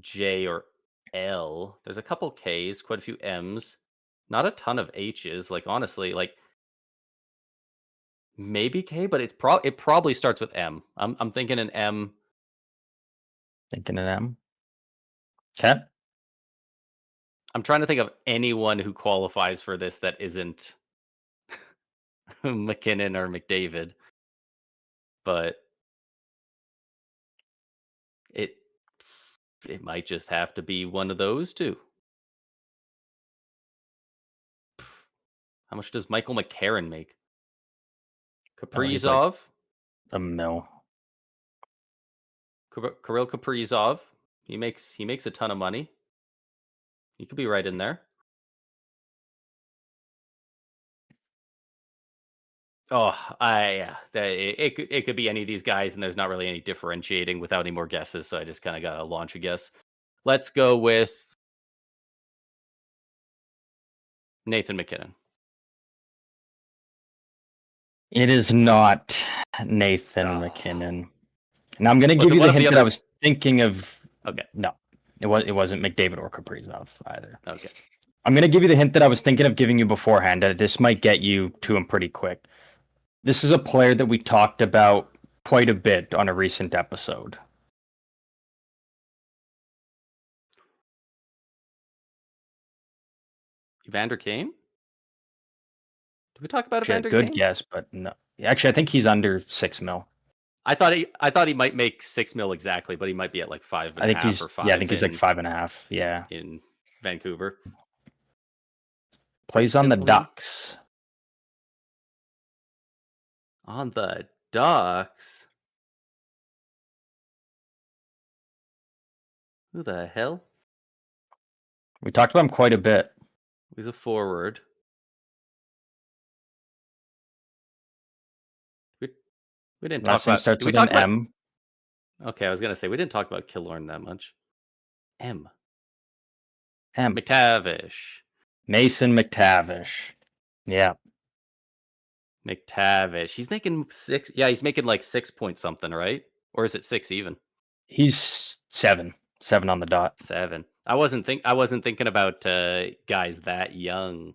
J or L. There's a couple K's, quite a few M's, not a ton of H's. Like honestly, like maybe K, but it probably starts with M. I'm thinking an M. Thinking of them. Okay. I'm trying to think of anyone who qualifies for this that isn't McKinnon or McDavid, but it it might just have to be one of those two. How much does Michael McCarron make? Oh, he's like Kaprizov, a mill. Kirill Kaprizov. He makes a ton of money. He could be right in there. It could be any of these guys, and there's not really any differentiating without any more guesses. So I just kind of got to launch a guess. Let's go with Nathan MacKinnon. It is not Nathan MacKinnon. Now I'm going to give you the hint that I was thinking of. Okay. No, it wasn't McDavid or Kaprizov either. Okay. I'm going to give you the hint that I was thinking of giving you beforehand. This might get you to him pretty quick. This is a player that we talked about quite a bit on a recent episode. Evander Kane? Did we talk about Evander Kane? Good guess, but no. Actually, I think he's under $6 million. I thought he might make $6 million exactly, but he might be at like 5.5 or 5. Yeah, I think he's like 5.5. Yeah, in Vancouver. Plays on the Ducks. On the Ducks. Who the hell? We talked about him quite a bit. He's a forward. We didn't talk about. Starts with an M. Okay, I was gonna say we didn't talk about Killorn that much. M. M. McTavish. Mason McTavish. Yeah. McTavish. He's making 6. Yeah, he's making like 6 point something, right? Or is it 6 even? He's 7. 7 on the dot. 7. I wasn't thinking about guys that young.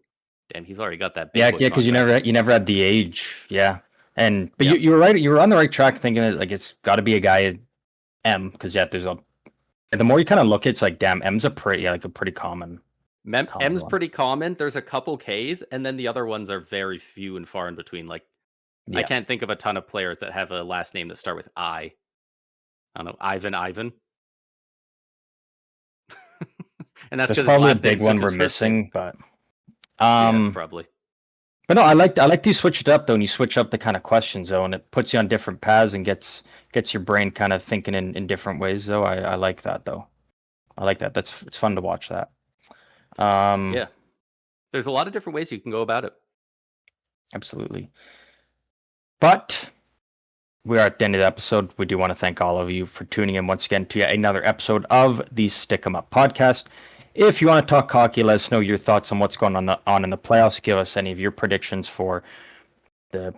Damn, he's already got that big. Yeah, because you never had the age. Yeah. But you were right. You were on the right track thinking that like it's got to be a guy at M because there's a. The more you kind of look, it's like damn, M's a pretty common. M's pretty common. There's a couple K's, and then the other ones are very few and far in between. Like I can't think of a ton of players that have a last name that start with I. I don't know, Ivan. And that's because probably a big one we're missing, but probably. But no, I like you switch it up though, and you switch up the kind of questions though, and it puts you on different paths and gets your brain kind of thinking in different ways though. I like that though. I like that. It's fun to watch that. Yeah. There's a lot of different ways you can go about it. Absolutely. But we are at the end of the episode. We do want to thank all of you for tuning in once again to yet another episode of the Stick 'em Up podcast. If you want to talk hockey, let us know your thoughts on what's going on in the playoffs. Give us any of your predictions for the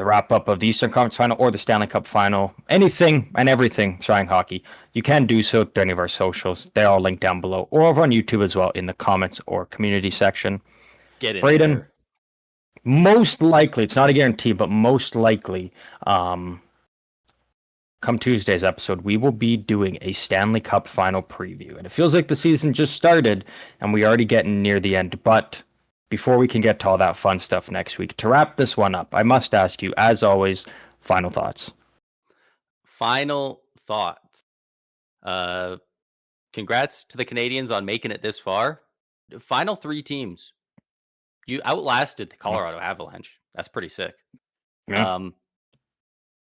wrap up of the Eastern Conference Final or the Stanley Cup Final. Anything and everything surrounding hockey. You can do so through any of our socials. They're all linked down below or over on YouTube as well in the comments or community section. Get it, Braden. Most likely, it's not a guarantee, but most likely, come Tuesday's episode, we will be doing a Stanley Cup Final preview. And it feels like the season just started and we already getting near the end. But before we can get to all that fun stuff next week, to wrap this one up, I must ask you, as always, final thoughts. Final thoughts. Congrats to the Canadiens on making it this far. Final 3 teams. You outlasted the Colorado Avalanche. That's pretty sick. Yeah.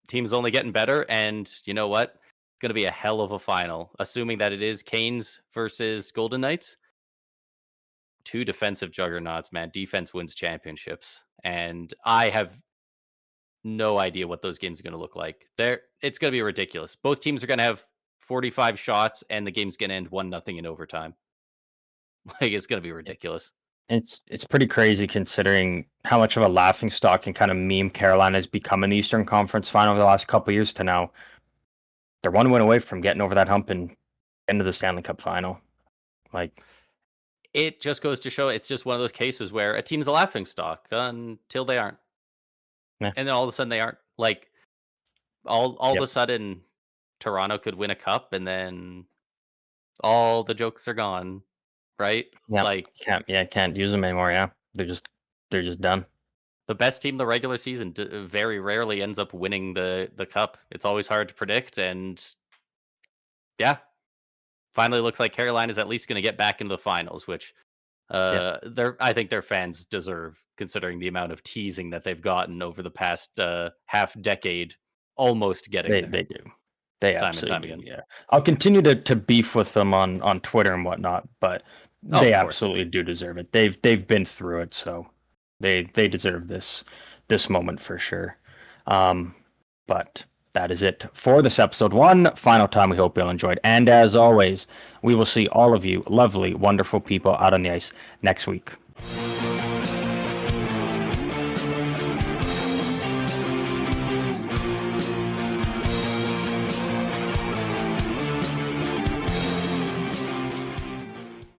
Team's only getting better, and you know what? It's going to be a hell of a final, assuming that it is Canes versus Golden Knights. 2 defensive juggernauts, man. Defense wins championships, and I have no idea what those games are going to look like. It's going to be ridiculous. Both teams are going to have 45 shots, and the game's going to end 1-0 in overtime. Like, it's going to be ridiculous. It's pretty crazy considering how much of a laughingstock and kind of meme Carolina has become in the Eastern Conference Final over the last couple of years to now. They're 1 win away from getting over that hump and into the Stanley Cup Final. Like, it just goes to show it's just one of those cases where a team's a laughingstock until they aren't. Yeah. And then all of a sudden they aren't. Like, all of a sudden Toronto could win a cup and then all the jokes are gone. Right? Yeah, like can't use them anymore. Yeah, they're just done. The best team in the regular season very rarely ends up winning the cup. It's always hard to predict, and finally looks like Carolina is at least going to get back into the finals, which I think their fans deserve, considering the amount of teasing that they've gotten over the past half decade, almost getting there. They do. They absolutely do. Yeah, I'll continue to beef with them on Twitter and whatnot, but they absolutely do deserve it. They've been through it, so they deserve this this moment for sure. But that is it for this episode. One final time, we hope you all enjoyed. And as always, we will see all of you lovely, wonderful people out on the ice next week.